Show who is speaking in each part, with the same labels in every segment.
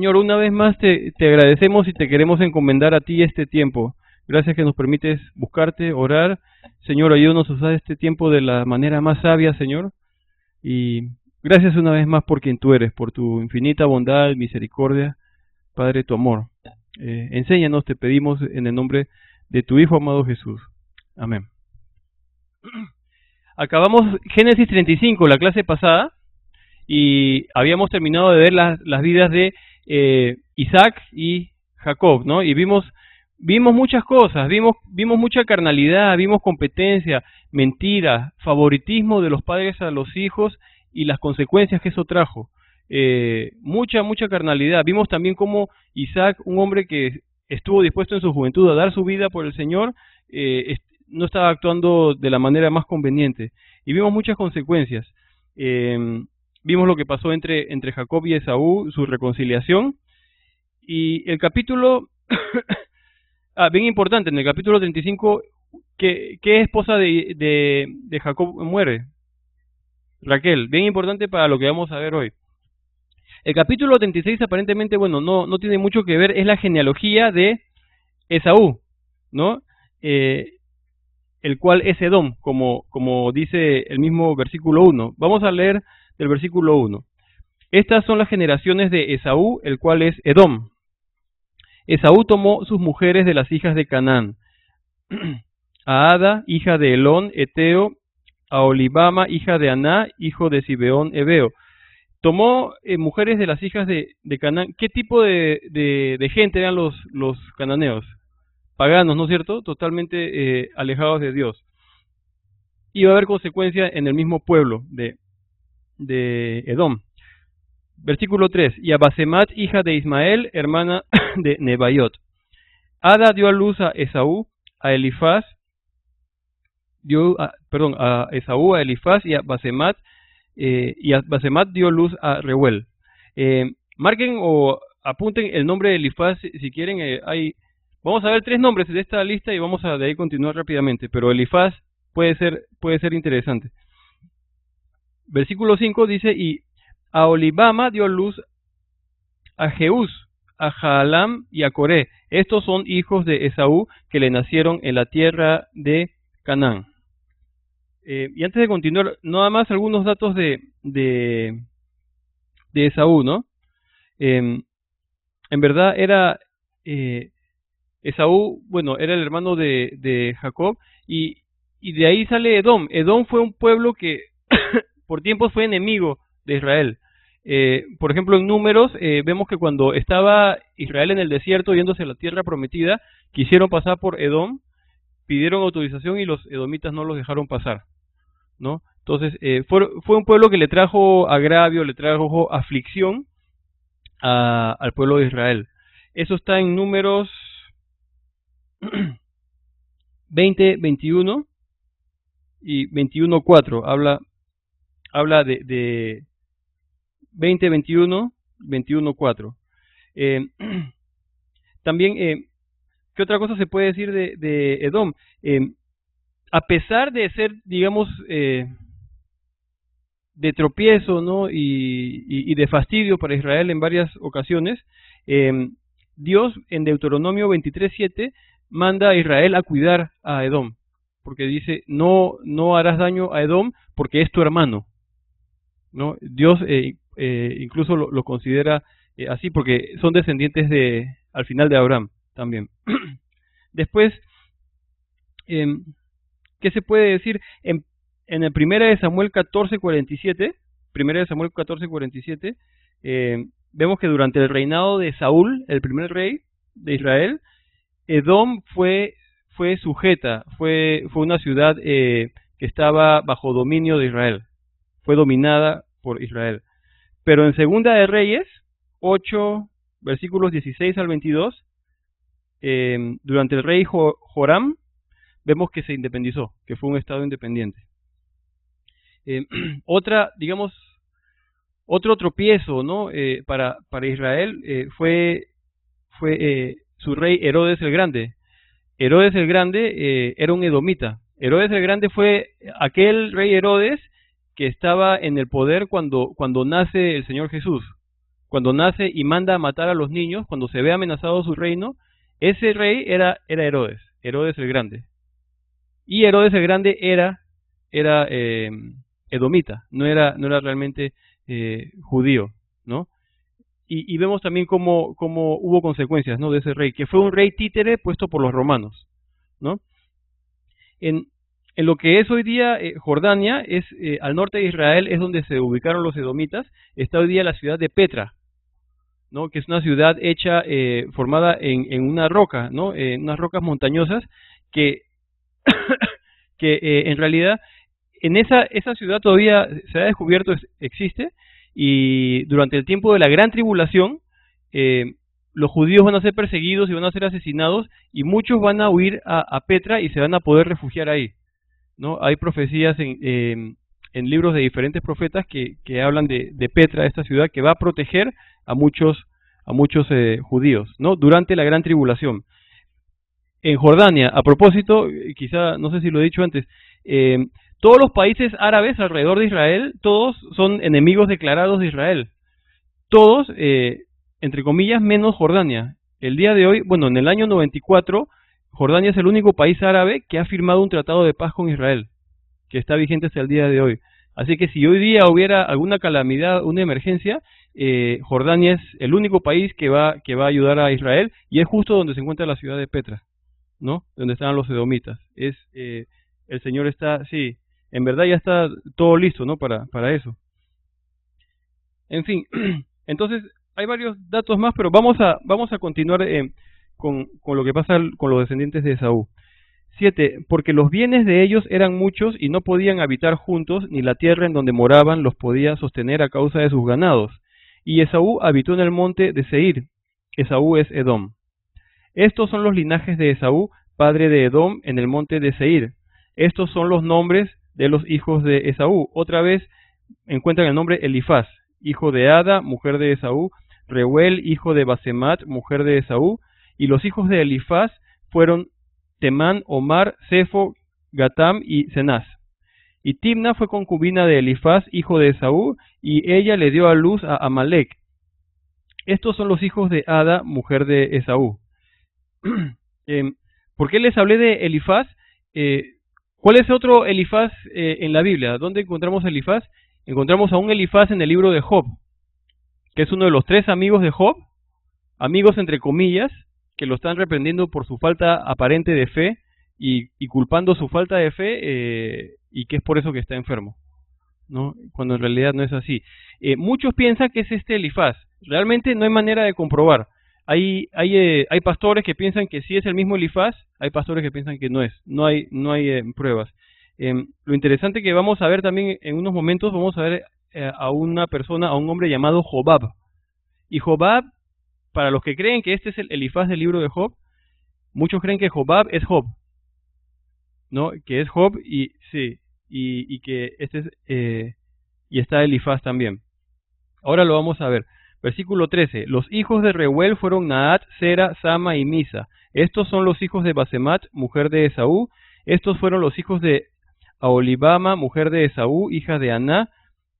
Speaker 1: Señor, una vez más te agradecemos y te queremos encomendar a ti este tiempo. Gracias que nos permites buscarte, orar. Señor, ayúdanos a usar este tiempo de la manera más sabia, Señor. Y gracias una vez más por quien tú eres, por tu infinita bondad, misericordia, Padre, tu amor. Enséñanos, te pedimos en el nombre de tu Hijo amado Jesús. Amén. Acabamos Génesis 35, la clase pasada, y habíamos terminado de ver las vidas de Isaac y Jacob, ¿no? Y vimos muchas cosas, vimos mucha carnalidad, vimos competencia, mentira, favoritismo de los padres a los hijos y las consecuencias que eso trajo. Mucha carnalidad. Vimos también cómo Isaac, un hombre que estuvo dispuesto en su juventud a dar su vida por el Señor, no estaba actuando de la manera más conveniente. Y vimos muchas consecuencias. Vimos lo que pasó entre Jacob y Esaú, su reconciliación. Y el capítulo, bien importante, en el capítulo 35, ¿qué esposa de Jacob muere? Raquel, bien importante para lo que vamos a ver hoy. El capítulo 36 aparentemente, bueno, no tiene mucho que ver, es la genealogía de Esaú, ¿no? El cual es Edom, como dice el mismo versículo 1. Vamos a leer del versículo 1. Estas son las generaciones de Esaú, el cual es Edom. Esaú tomó sus mujeres de las hijas de Canaán, a Ada, hija de Elón, Eteo, a Olibama, hija de Aná, hijo de Zibeón, Ebeo. Tomó mujeres de las hijas de Canaán. ¿Qué tipo de gente eran los cananeos? Paganos, ¿no es cierto? Totalmente alejados de Dios. Y va a haber consecuencias en el mismo pueblo de Edom. Versículo 3. Y a Basemat, hija de Ismael, hermana de Nebaiot. Ada dio a luz a Esaú, a Elifaz, a Esaú, a Elifaz y a Basemat, dio luz a Reuel. Marquen o apunten el nombre de Elifaz si quieren. Vamos a ver 3 nombres de esta lista y vamos a de ahí continuar rápidamente, pero Elifaz puede ser interesante. Versículo 5 dice, y a Olibama dio luz a Jeús, a Jaalam y a Coré. Estos son hijos de Esaú que le nacieron en la tierra de Canaán. Y antes de continuar, nada más algunos datos de Esaú, ¿no? En verdad era Esaú, bueno, era el hermano de Jacob, y de ahí sale Edom. Edom fue un pueblo que por tiempos fue enemigo de Israel. Por ejemplo, en Números vemos que cuando estaba Israel en el desierto yéndose a la tierra prometida, quisieron pasar por Edom, pidieron autorización y los edomitas no los dejaron pasar, ¿no? Entonces fue un pueblo que le trajo agravio, le trajo aflicción al pueblo de Israel. Eso está en Números 20, 21 y 21:4. Habla de 20, 21, 21:4. También, ¿qué otra cosa se puede decir de Edom? A pesar de ser, digamos, de tropiezo, ¿no? y de fastidio para Israel en varias ocasiones, Dios en Deuteronomio 23:7 manda a Israel a cuidar a Edom, porque dice, no harás daño a Edom porque es tu hermano, ¿no? Dios incluso lo considera así porque son descendientes al final de Abraham también. Después, ¿qué se puede decir? En el 1 Samuel 14:47, vemos que durante el reinado de Saúl, el primer rey de Israel, Edom fue sujeta, fue una ciudad que estaba bajo dominio de Israel, fue dominada por Israel. Pero en Segunda de Reyes 8, versículos 16 al 22, durante el rey Joram, vemos que se independizó, que fue un estado independiente. Otro tropiezo, ¿no? para Israel fue su rey Herodes el Grande. Herodes el Grande era un edomita. Herodes el Grande fue aquel rey Herodes que estaba en el poder cuando nace el Señor Jesús. cuando nace y manda a matar a los niños, cuando se ve amenazado su reino, ese rey era Herodes, Herodes el Grande. Y Herodes el Grande era edomita, no era realmente judío, ¿no? Y vemos también cómo hubo consecuencias, ¿no?, de ese rey, que fue un rey títere puesto por los romanos, ¿no? En lo que es hoy día Jordania, es al norte de Israel, es donde se ubicaron los edomitas. Está hoy día la ciudad de Petra, ¿no?, que es una ciudad hecha, formada en una roca, ¿no?, en unas rocas montañosas que, en realidad en esa ciudad todavía se ha descubierto, existe, y durante el tiempo de la gran tribulación, los judíos van a ser perseguidos y van a ser asesinados, y muchos van a huir a Petra y se van a poder refugiar ahí, ¿no? Hay profecías en libros de diferentes profetas que hablan de Petra, esta ciudad que va a proteger a muchos judíos, ¿no?, durante la gran tribulación. En Jordania, a propósito, quizá, no sé si lo he dicho antes, todos los países árabes alrededor de Israel, todos son enemigos declarados de Israel. Todos, entre comillas, menos Jordania. El día de hoy, bueno, en el año 94, Jordania es el único país árabe que ha firmado un tratado de paz con Israel, que está vigente hasta el día de hoy. Así que si hoy día hubiera alguna calamidad, una emergencia, Jordania es el único país que va a ayudar a Israel, y es justo donde se encuentra la ciudad de Petra, ¿no?, donde estaban los edomitas. El Señor está, sí, en verdad ya está todo listo, ¿no?, para eso. En fin, entonces hay varios datos más, pero vamos a continuar con lo que pasa con los descendientes de Esaú. 7. Porque los bienes de ellos eran muchos y no podían habitar juntos, ni la tierra en donde moraban los podía sostener a causa de sus ganados. Y Esaú habitó en el monte de Seir. Esaú es Edom. Estos son los linajes de Esaú, padre de Edom, en el monte de Seir. Estos son los nombres de los hijos de Esaú. Otra vez encuentran el nombre Elifaz, hijo de Ada, mujer de Esaú; Reuel, hijo de Basemat, mujer de Esaú. Y los hijos de Elifaz fueron Temán, Omar, Sefo, Gatam y Cenaz. Y Timna fue concubina de Elifaz, hijo de Esaú, y ella le dio a luz a Amalek. Estos son los hijos de Ada, mujer de Esaú. ¿Por qué les hablé de Elifaz? ¿Cuál es otro Elifaz en la Biblia? ¿Dónde encontramos Elifaz? Encontramos a un Elifaz en el libro de Job, que es uno de los 3 amigos de Job, amigos entre comillas, que lo están reprendiendo por su falta aparente de fe y culpando su falta de fe, y que es por eso que está enfermo, ¿no?, cuando en realidad no es así. Muchos piensan que es este Elifaz. Realmente no hay manera de comprobar. Hay pastores que piensan que sí es el mismo Elifaz, hay pastores que piensan que no es. No hay pruebas. Lo interesante que vamos a ver también en unos momentos, vamos a ver a una persona, a un hombre llamado Jobab. Y Jobab, para los que creen que este es el Elifaz del libro de Job, muchos creen que Jobab es Job, ¿no?, que es Job, y sí, y que este es, y está Elifaz también. Ahora lo vamos a ver. Versículo 13. Los hijos de Reuel fueron Naat, Sera, Sama y Misa. Estos son los hijos de Basemat, mujer de Esaú. Estos fueron los hijos de Aholibama, mujer de Esaú, hija de Aná,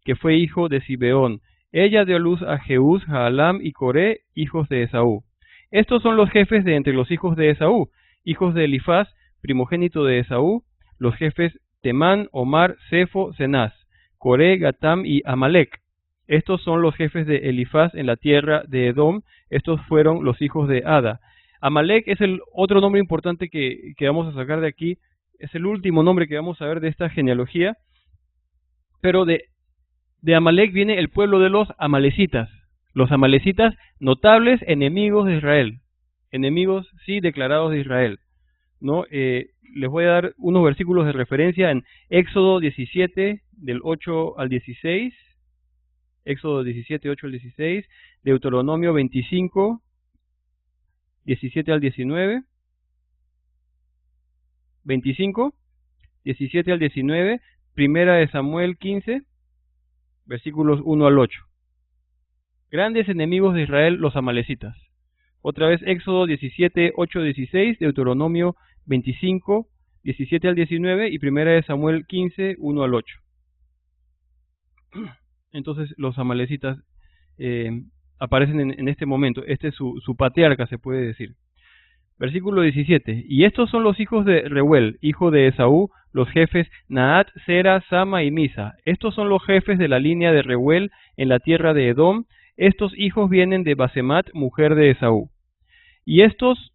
Speaker 1: que fue hijo de Sibeón. Ella dio luz a Jeús, Jaalam y Coré, hijos de Esaú. Estos son los jefes de entre los hijos de Esaú, hijos de Elifaz, primogénito de Esaú, los jefes Temán, Omar, Sefo, Cenaz, Coré, Gatam y Amalek. Estos son los jefes de Elifaz en la tierra de Edom. Estos fueron los hijos de Ada. Amalek es el otro nombre importante que vamos a sacar de aquí. Es el último nombre que vamos a ver de esta genealogía. Pero de Amalek viene el pueblo de los amalecitas. Los amalecitas, notables enemigos de Israel. Enemigos, sí, declarados de Israel, ¿no? Les voy a dar unos versículos de referencia en Éxodo 17, del 8 al 16. Éxodo 17, 8 al 16, Deuteronomio 25, 17 al 19, 25, 17 al 19, Primera de Samuel 15, versículos 1 al 8. Grandes enemigos de Israel, los amalecitas. Otra vez Éxodo 17, 8, 16, Deuteronomio 25, 17 al 19 y Primera de Samuel 15, 1 al 8. Entonces los amalecitas, aparecen en este momento. Este es su patriarca, se puede decir. Versículo 17. Y estos son los hijos de Reuel, hijo de Esaú, los jefes Naat, Sera, Sama y Misa. Estos son los jefes de la línea de Reuel en la tierra de Edom. Estos hijos vienen de Basemat, mujer de Esaú. Y estos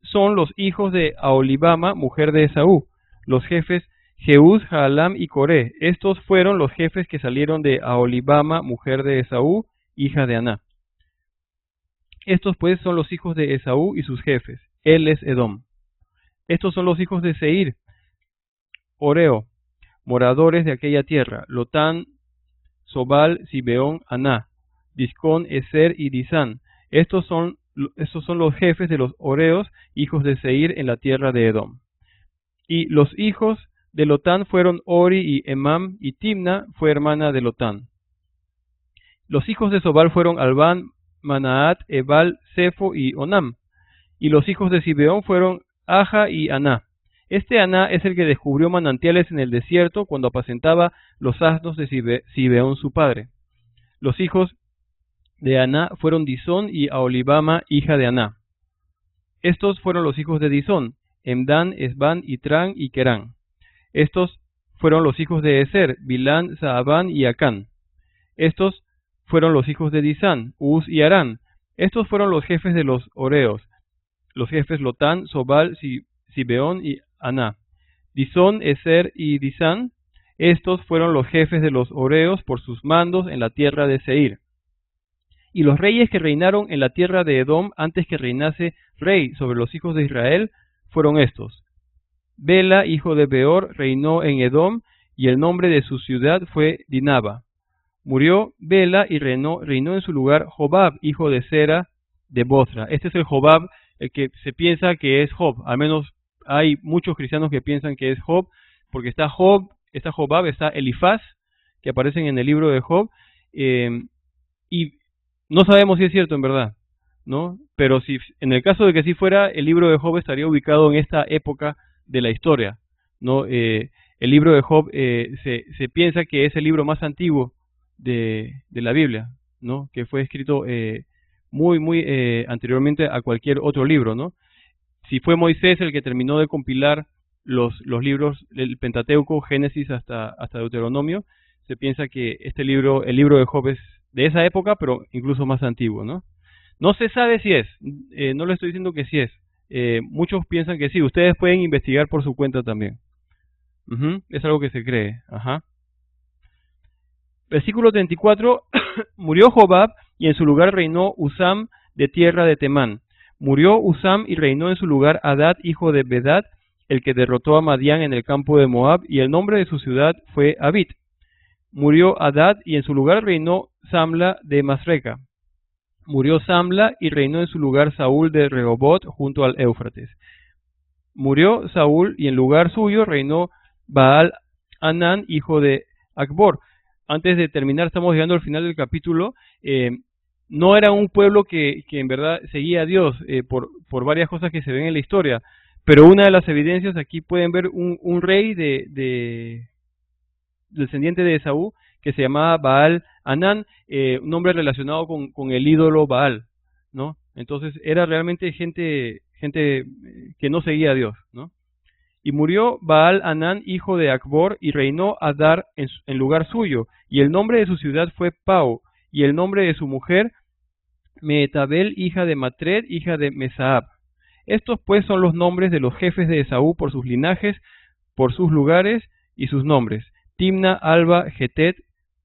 Speaker 1: son los hijos de Aholibama, mujer de Esaú, los jefes Jeús, Jaalam y Coré. Estos fueron los jefes que salieron de Aholibama, mujer de Esaú, hija de Aná. Estos pues son los hijos de Esaú y sus jefes. Él es Edom. Estos son los hijos de Seir, Oreo, moradores de aquella tierra, Lotán, Sobal, Sibeón, Aná, Discón, Eser y Disán. Estos son los jefes de los Oreos, hijos de Seir en la tierra de Edom. Y los hijos de Lotán fueron Ori y Emam, y Timna fue hermana de Lotán. Los hijos de Sobal fueron Albán, Manaat, Ebal, Sefo y Onam. Y los hijos de Sibeón fueron Aja y Aná. Este Aná es el que descubrió manantiales en el desierto cuando apacentaba los asnos de Sibeón su padre. Los hijos de Aná fueron Disón y Aholibama, hija de Aná. Estos fueron los hijos de Disón, Emdán, Esbán, Itrán y Querán. Estos fueron los hijos de Eser, Bilán, Saabán y Acán. Estos fueron los hijos de Disán, Uz y Arán. Estos fueron los jefes de los Oreos, los jefes Lotán, Sobal, Sibeón y Aná. Disón, Eser y Disán. Estos fueron los jefes de los Oreos por sus mandos en la tierra de Seir. Y los reyes que reinaron en la tierra de Edom antes que reinase rey sobre los hijos de Israel fueron estos. Bela, hijo de Beor, reinó en Edom, y el nombre de su ciudad fue Dinaba. Murió Bela y reinó en su lugar Jobab, hijo de Sera de Bosra. Este es el Jobab, el que se piensa que es Job. Al menos hay muchos cristianos que piensan que es Job, porque está Jobab, está Elifaz, que aparecen en el libro de Job, y no sabemos si es cierto en verdad, ¿no? Pero si en el caso de que sí fuera, el libro de Job estaría ubicado en esta época de la historia, ¿no? El libro de Job se piensa que es el libro más antiguo de la Biblia, ¿no? Que fue escrito muy anteriormente a cualquier otro libro, ¿no? Si fue Moisés el que terminó de compilar los libros del Pentateuco, Génesis hasta Deuteronomio, se piensa que el libro de Job es de esa época, pero incluso más antiguo, ¿no? No se sabe si es, no le estoy diciendo que sí es. Muchos piensan que sí. Ustedes pueden investigar por su cuenta también. Es algo que se cree. Versículo 34. Murió Jobab y en su lugar reinó Usam de tierra de Temán. Murió Usam y reinó en su lugar Hadad, hijo de Bedad, el que derrotó a Madián en el campo de Moab, y el nombre de su ciudad fue Avit. Murió Hadad y en su lugar reinó Samla de Masreca. Murió Samla y reinó en su lugar Saúl de Rehobot junto al Éufrates. Murió Saúl y en lugar suyo reinó Baal Anán, hijo de Acbor. Antes de terminar, estamos llegando al final del capítulo. No era un pueblo que en verdad seguía a Dios por varias cosas que se ven en la historia. Pero una de las evidencias, aquí pueden ver un rey descendiente de Esaú, que se llamaba Baal Anán, un nombre relacionado con el ídolo Baal, ¿no? Entonces era realmente gente que no seguía a Dios, ¿no? Y murió Baal Anán, hijo de Acbor, y reinó Adar en lugar suyo, y el nombre de su ciudad fue Pau, y el nombre de su mujer Mehetabel, hija de Matred, hija de Mesaab. Estos pues son los nombres de los jefes de Esaú por sus linajes, por sus lugares y sus nombres: Timna, Alba, Getet,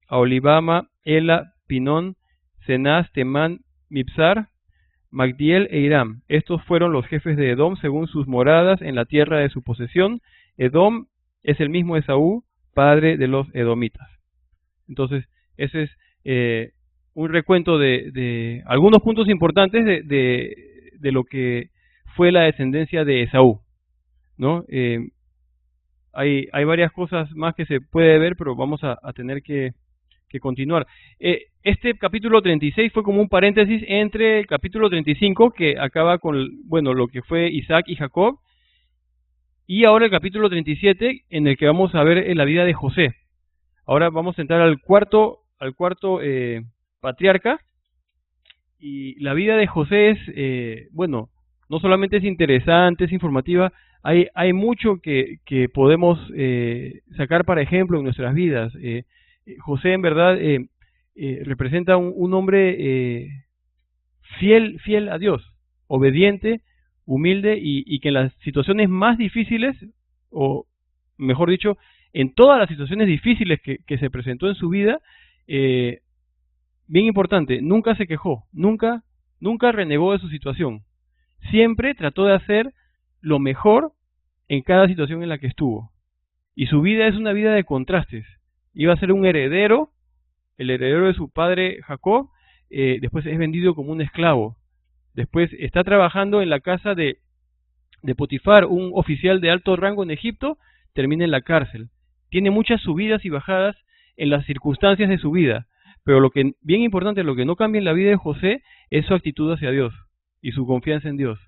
Speaker 1: Aholibama, Ela, Pinón, Cenaz, Temán, Mibsar, Magdiel e Iram. Estos fueron los jefes de Edom según sus moradas en la tierra de su posesión. Edom es el mismo Esaú, padre de los edomitas. Entonces, ese es un recuento de algunos puntos importantes de lo que fue la descendencia de Esaú, ¿no? Hay varias cosas más que se puede ver, pero vamos a tener que continuar. Este capítulo 36 fue como un paréntesis entre el capítulo 35, que acaba con, lo que fue Isaac y Jacob, y ahora el capítulo 37, en el que vamos a ver la vida de José. Ahora vamos a entrar al cuarto patriarca, Y la vida de José es, bueno, no solamente es interesante, es informativa, hay mucho que podemos sacar para ejemplo en nuestras vidas. José en verdad representa un hombre fiel a Dios, obediente, humilde y que en las situaciones más difíciles, o mejor dicho, en todas las situaciones difíciles que se presentó en su vida, eh, bien importante, nunca se quejó, nunca renegó de su situación. Siempre trató de hacer lo mejor en cada situación en la que estuvo. Y su vida es una vida de contrastes. Iba a ser un heredero, el heredero de su padre Jacob, después es vendido como un esclavo. Después está trabajando en la casa de Potifar, un oficial de alto rango en Egipto, termina en la cárcel. Tiene muchas subidas y bajadas en las circunstancias de su vida, pero lo que bien importante, lo que no cambia en la vida de José es su actitud hacia Dios y su confianza en Dios.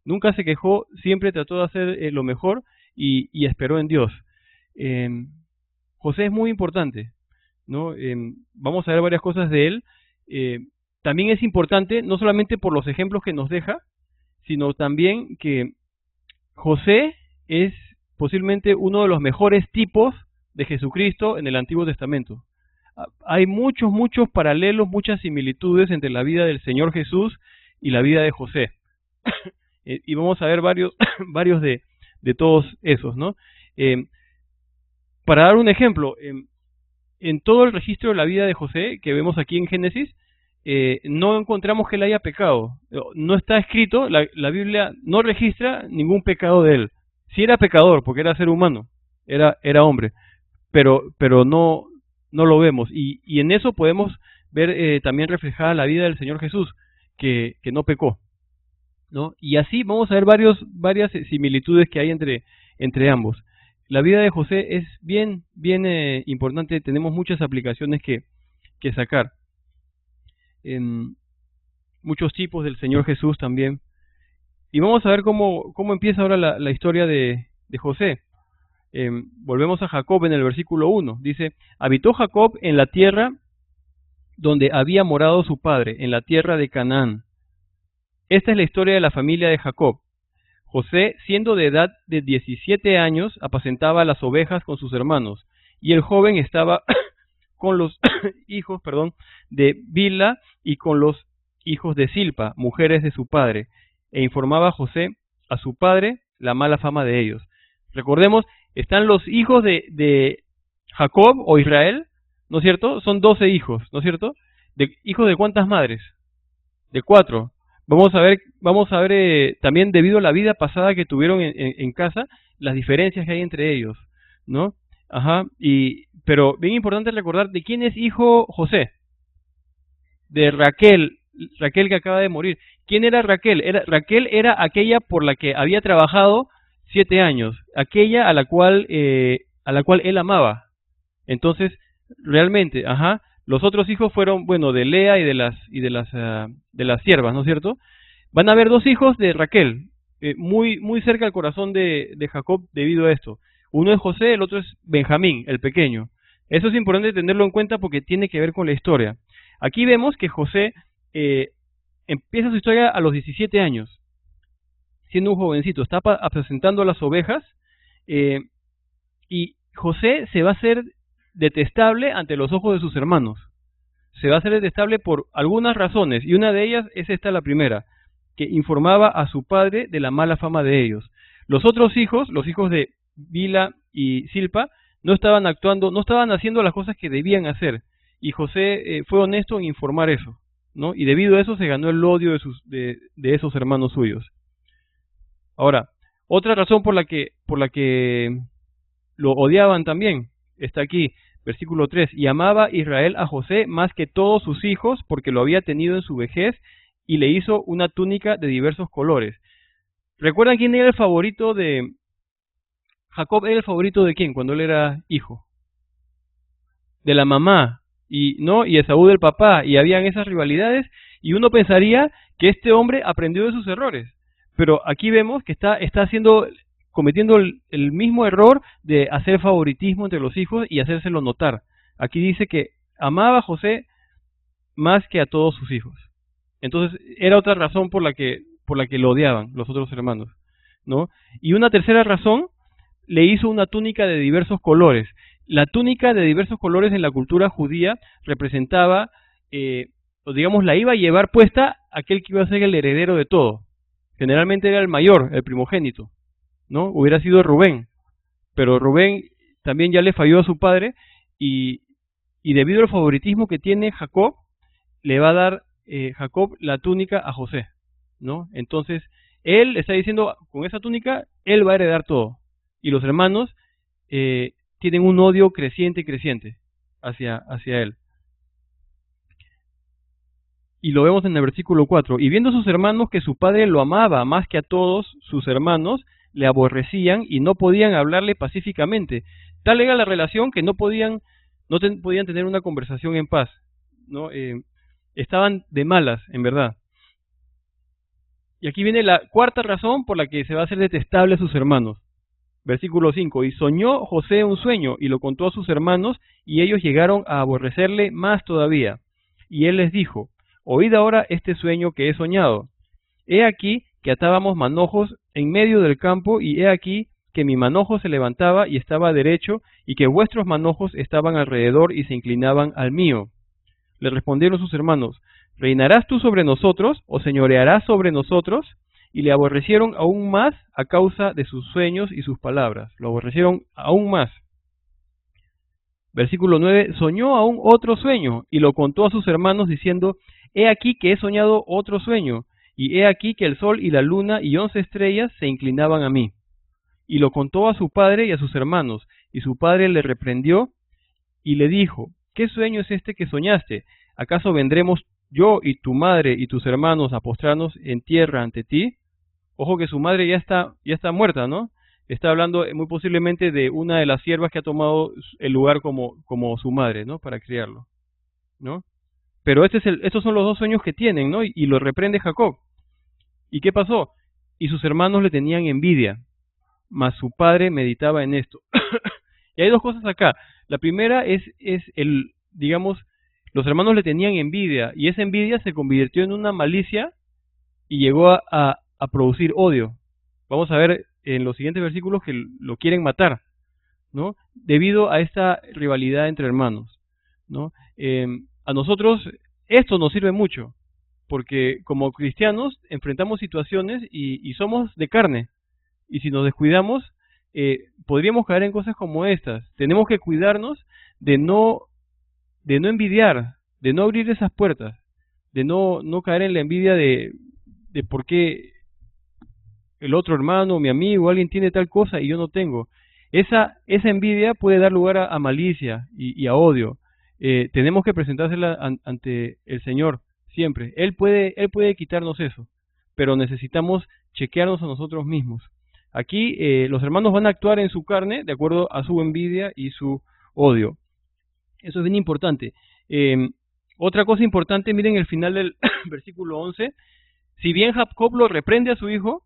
Speaker 1: Nunca se quejó, siempre trató de hacer lo mejor y esperó en Dios. Eh, José es muy importante, ¿no? Vamos a ver varias cosas de él. Eh, También es importante, no solamente por los ejemplos que nos deja, sino también que José es posiblemente uno de los mejores tipos de Jesucristo en el Antiguo Testamento. Hay muchos paralelos, muchas similitudes entre la vida del Señor Jesús y la vida de José. Y vamos a ver varios, varios de todos esos, ¿no? Para dar un ejemplo, en todo el registro de la vida de José que vemos aquí en Génesis, no encontramos que él haya pecado. No está escrito, la Biblia no registra ningún pecado de él. Sí era pecador, porque era ser humano, era hombre, pero no lo vemos. Y en eso podemos ver también reflejada la vida del Señor Jesús, que no pecó, ¿no? Y así vamos a ver varias similitudes que hay entre ambos. La vida de José es bien importante, tenemos muchas aplicaciones que sacar. Muchos tipos del Señor Jesús también. Y vamos a ver cómo empieza ahora la historia de José. Volvemos a Jacob en el versículo 1. Dice, habitó Jacob en la tierra donde había morado su padre, en la tierra de Canaán. Esta es la historia de la familia de Jacob. José, siendo de edad de 17 años, apacentaba las ovejas con sus hermanos, y el joven estaba con los hijos, de Bilha y con los hijos de Silpa, mujeres de su padre, e informaba a José a su padre la mala fama de ellos. Recordemos, están los hijos de Jacob o Israel, ¿no es cierto? Son 12 hijos, ¿no es cierto? ¿Hijos de cuántas madres? De 4. Vamos a ver también debido a la vida pasada que tuvieron en casa, las diferencias que hay entre ellos, ¿no? Ajá, pero bien importante recordar de quién es hijo José. De Raquel que acaba de morir. ¿Quién era Raquel? Raquel era aquella por la que había trabajado 7 años, aquella a la cual él amaba. Entonces, realmente, los otros hijos fueron, bueno, de Lea y de las siervas, ¿no es cierto? Van a haber 2 hijos de Raquel, muy cerca al corazón de Jacob debido a esto. Uno es José, el otro es Benjamín, el pequeño. Eso es importante tenerlo en cuenta porque tiene que ver con la historia. Aquí vemos que José empieza su historia a los 17 años, siendo un jovencito, está apacentando las ovejas, y José se va a hacer detestable ante los ojos de sus hermanos. Se va a hacer detestable por algunas razones, y una de ellas es esta, la primera, que informaba a su padre de la mala fama de ellos. Los otros hijos, los hijos de Bilha y Silpa, no estaban haciendo las cosas que debían hacer, y José fue honesto en informar eso, ¿no? Y debido a eso se ganó el odio de esos hermanos suyos. Ahora, otra razón por la que lo odiaban también está aquí, versículo 3, y amaba Israel a José más que todos sus hijos, porque lo había tenido en su vejez, y le hizo una túnica de diversos colores. ¿Recuerdan quién era el favorito de Jacob? ¿Era el favorito de quién cuando él era hijo? De la mamá, y Esaú del papá, y habían esas rivalidades, y uno pensaría que este hombre aprendió de sus errores, pero aquí vemos que está cometiendo el mismo error de hacer favoritismo entre los hijos y hacérselo notar. Aquí dice que amaba a José más que a todos sus hijos. Entonces, era otra razón por la que lo odiaban los otros hermanos, ¿no? Y una tercera razón, le hizo una túnica de diversos colores. La túnica de diversos colores en la cultura judía representaba, o digamos, la iba a llevar puesta aquel que iba a ser el heredero de todo. Generalmente era el mayor, el primogénito, ¿no? Hubiera sido Rubén, pero Rubén también ya le falló a su padre y, debido al favoritismo que tiene Jacob, le va a dar Jacob la túnica a José, ¿no? Entonces, él está diciendo, con esa túnica, él va a heredar todo. Y los hermanos tienen un odio creciente hacia él. Y lo vemos en el versículo 4. Y viendo sus hermanos que su padre lo amaba más que a todos sus hermanos, le aborrecían y no podían hablarle pacíficamente. Tal era la relación que no podían tener una conversación en paz, ¿no? Estaban de malas, en verdad. Y aquí viene la cuarta razón por la que se va a hacer detestable a sus hermanos. Versículo 5. Y soñó José un sueño y lo contó a sus hermanos, y ellos llegaron a aborrecerle más todavía. Y él les dijo: oíd ahora este sueño que he soñado. He aquí que atábamos manojos en medio del campo, y he aquí que mi manojo se levantaba y estaba derecho, y que vuestros manojos estaban alrededor y se inclinaban al mío. Le respondieron sus hermanos: ¿reinarás tú sobre nosotros, o señorearás sobre nosotros? Y le aborrecieron aún más a causa de sus sueños y sus palabras. Lo aborrecieron aún más. Versículo 9. Soñó aún otro sueño, y lo contó a sus hermanos, diciendo: he aquí que he soñado otro sueño, y he aquí que el sol y la luna y 11 estrellas se inclinaban a mí. Y lo contó a su padre y a sus hermanos, y su padre le reprendió, y le dijo: ¿qué sueño es este que soñaste? ¿Acaso vendremos yo y tu madre y tus hermanos a postrarnos en tierra ante ti? Ojo que su madre ya está muerta, ¿no? Está hablando muy posiblemente de una de las siervas que ha tomado el lugar como su madre, ¿no? Para criarlo, ¿no? Pero estos son los dos sueños que tienen, ¿no? Y lo reprende Jacob. ¿Y qué pasó? Y sus hermanos le tenían envidia, mas su padre meditaba en esto. Y hay dos cosas acá. La primera es digamos, los hermanos le tenían envidia, y esa envidia se convirtió en una malicia y llegó a producir odio. Vamos a ver en los siguientes versículos que lo quieren matar, ¿no? Debido a esta rivalidad entre hermanos, ¿no? A nosotros esto nos sirve mucho, porque como cristianos enfrentamos situaciones y somos de carne, y si nos descuidamos, podríamos caer en cosas como estas. Tenemos que cuidarnos de no envidiar, de no abrir esas puertas, de no caer en la envidia de por qué el otro hermano, mi amigo, alguien tiene tal cosa y yo no tengo. Esa envidia puede dar lugar a malicia y a odio. Tenemos que presentársela ante el Señor siempre. Él puede quitarnos eso, pero necesitamos chequearnos a nosotros mismos. Aquí los hermanos van a actuar en su carne de acuerdo a su envidia y su odio. Eso es bien importante. Otra cosa importante, miren el final del versículo 11. Si bien Jacob lo reprende a su hijo,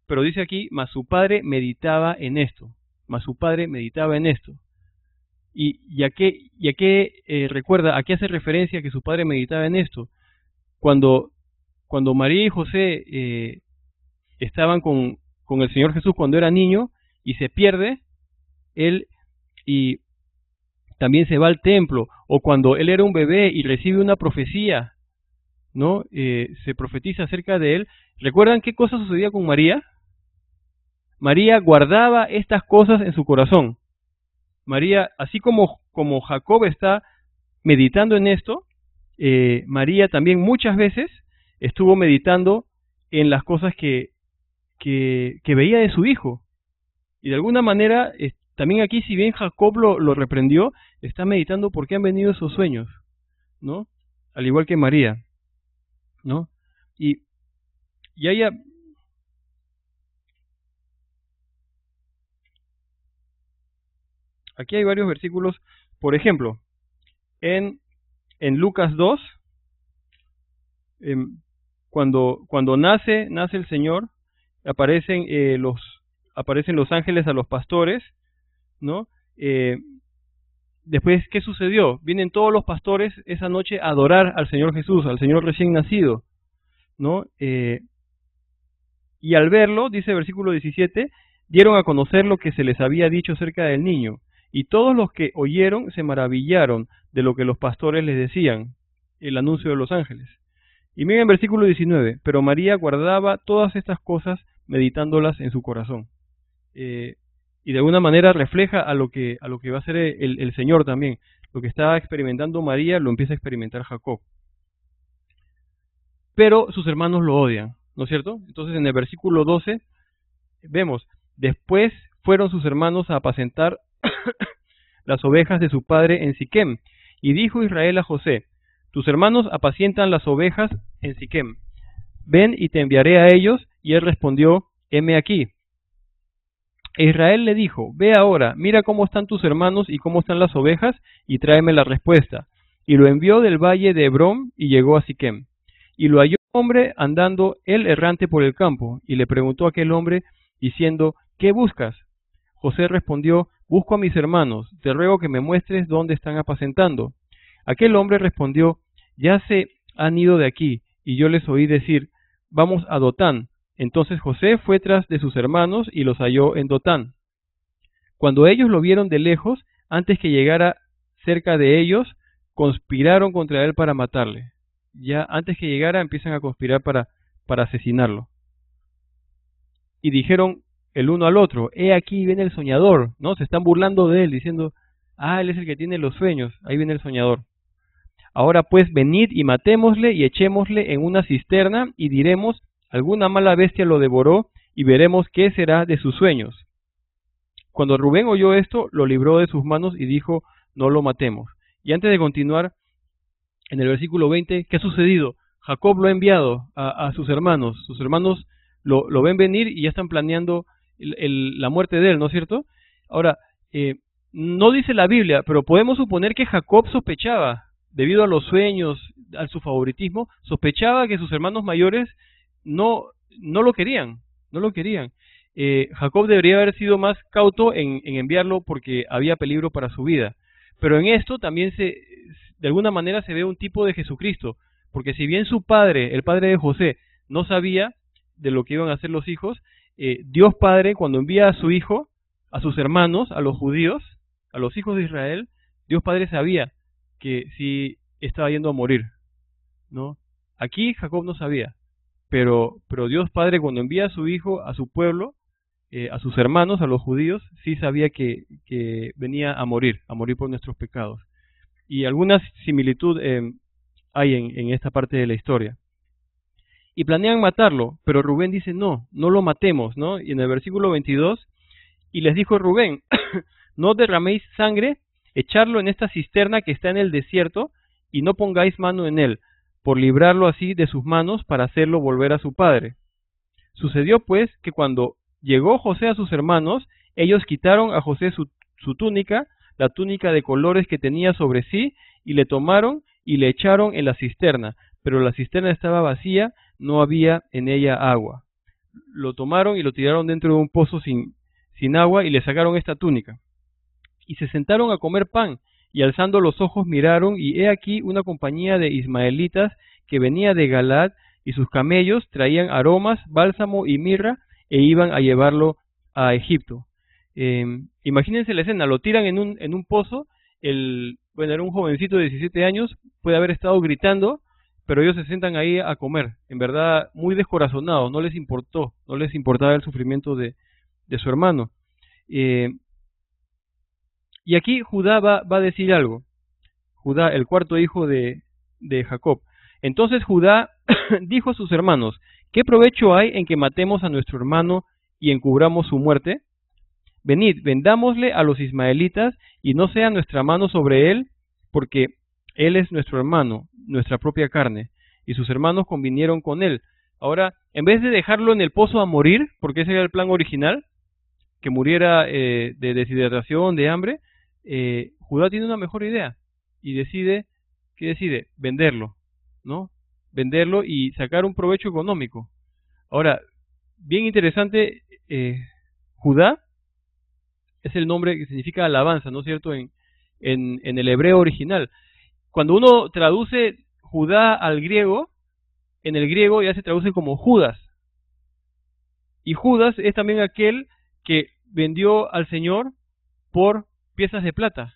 Speaker 1: pero dice aquí: mas su padre meditaba en esto. Mas su padre meditaba en esto. ¿Y a qué recuerda? ¿A qué hace referencia que su padre meditaba en esto? Cuando María y José estaban con el Señor Jesús cuando era niño y se pierde, él y también se va al templo, o cuando él era un bebé y recibe una profecía, ¿no? Se profetiza acerca de él. ¿Recuerdan qué cosa sucedía con María? María guardaba estas cosas en su corazón. María, así como Jacob está meditando en esto, María también muchas veces estuvo meditando en las cosas que veía de su hijo. Y de alguna manera, también aquí, si bien Jacob lo reprendió, está meditando por qué han venido esos sueños, ¿no? Al igual que María, ¿no? Y aquí hay varios versículos. Por ejemplo, en Lucas 2, cuando nace el Señor, aparecen los ángeles a los pastores, ¿no? Después, ¿qué sucedió? Vienen todos los pastores esa noche a adorar al Señor Jesús, al Señor recién nacido, ¿no? Y al verlo, dice el versículo 17, dieron a conocer lo que se les había dicho acerca del niño, y todos los que oyeron se maravillaron de lo que los pastores les decían, el anuncio de los ángeles. Y miren el versículo 19, pero María guardaba todas estas cosas meditándolas en su corazón. Y de alguna manera refleja a lo que va a ser el Señor también. Lo que estaba experimentando María lo empieza a experimentar Jacob. Pero sus hermanos lo odian, ¿no es cierto? Entonces en el versículo 12 vemos, después fueron sus hermanos a apacentar las ovejas de su padre en Siquem, y dijo Israel a José, tus hermanos apacientan las ovejas en Siquem, ven y te enviaré a ellos, y él respondió, heme aquí. E Israel le dijo, ve ahora, mira cómo están tus hermanos y cómo están las ovejas, y tráeme la respuesta. Y lo envió del valle de Hebrón, y llegó a Siquem. Y lo halló un hombre andando él errante por el campo, y le preguntó a aquel hombre, diciendo, ¿qué buscas? José respondió, busco a mis hermanos, te ruego que me muestres dónde están apacentando. Aquel hombre respondió, ya se han ido de aquí, y yo les oí decir, vamos a Dotán. Entonces José fue tras de sus hermanos y los halló en Dotán. Cuando ellos lo vieron de lejos, antes que llegara cerca de ellos, conspiraron contra él para matarle. Ya antes que llegara empiezan a conspirar para asesinarlo. Y dijeron el uno al otro, he aquí viene el soñador, ¿no? Se están burlando de él, diciendo, él es el que tiene los sueños, ahí viene el soñador. Ahora pues venid y matémosle y echémosle en una cisterna y diremos, alguna mala bestia lo devoró y veremos qué será de sus sueños. Cuando Rubén oyó esto, lo libró de sus manos y dijo, no lo matemos. Y antes de continuar, en el versículo 20, ¿qué ha sucedido? Jacob lo ha enviado a sus hermanos lo ven venir y ya están planeando la muerte de él, ¿no es cierto? Ahora, no dice la Biblia, pero podemos suponer que Jacob sospechaba, debido a los sueños, a su favoritismo, sospechaba que sus hermanos mayores no lo querían. Jacob debería haber sido más cauto en enviarlo porque había peligro para su vida. Pero en esto también de alguna manera se ve un tipo de Jesucristo, porque si bien su padre, el padre de José, no sabía de lo que iban a hacer los hijos, Dios Padre, cuando envía a su hijo, a sus hermanos, a los judíos, a los hijos de Israel, Dios Padre sabía que sí estaba yendo a morir, ¿no? Aquí Jacob no sabía, pero Dios Padre cuando envía a su hijo, a su pueblo, a sus hermanos, a los judíos, sí sabía que venía a morir por nuestros pecados. Y alguna similitud hay en esta parte de la historia. Y planean matarlo, pero Rubén dice, no lo matemos, ¿no? Y en el versículo 22, y les dijo Rubén, no derraméis sangre, echarlo en esta cisterna que está en el desierto, y no pongáis mano en él, por librarlo así de sus manos para hacerlo volver a su padre. Sucedió pues que cuando llegó José a sus hermanos, ellos quitaron a José su túnica, la túnica de colores que tenía sobre sí, y le tomaron y le echaron en la cisterna, pero la cisterna estaba vacía, no había en ella agua. Lo tomaron y lo tiraron dentro de un pozo sin agua y le sacaron esta túnica. Y se sentaron a comer pan, y alzando los ojos miraron, y he aquí una compañía de ismaelitas que venía de Galaad, y sus camellos traían aromas, bálsamo y mirra, e iban a llevarlo a Egipto. Imagínense la escena, lo tiran en un pozo, era un jovencito de 17 años, puede haber estado gritando, pero ellos se sientan ahí a comer, en verdad muy descorazonados, no les importaba el sufrimiento de su hermano. Y aquí Judá va a decir algo, Judá, el cuarto hijo de Jacob. Entonces Judá dijo a sus hermanos, ¿qué provecho hay en que matemos a nuestro hermano y encubramos su muerte? Venid, vendámosle a los ismaelitas y no sea nuestra mano sobre él, porque él es nuestro hermano, nuestra propia carne. Y sus hermanos convinieron con él. Ahora, en vez de dejarlo en el pozo a morir, porque ese era el plan original, que muriera de deshidratación, de hambre, Judá tiene una mejor idea y decide venderlo, ¿no? Venderlo y sacar un provecho económico. Ahora, bien interesante, Judá es el nombre que significa alabanza, ¿no es cierto? En el hebreo original. Cuando uno traduce Judá al griego, en el griego ya se traduce como Judas. Y Judas es también aquel que vendió al Señor por piezas de plata.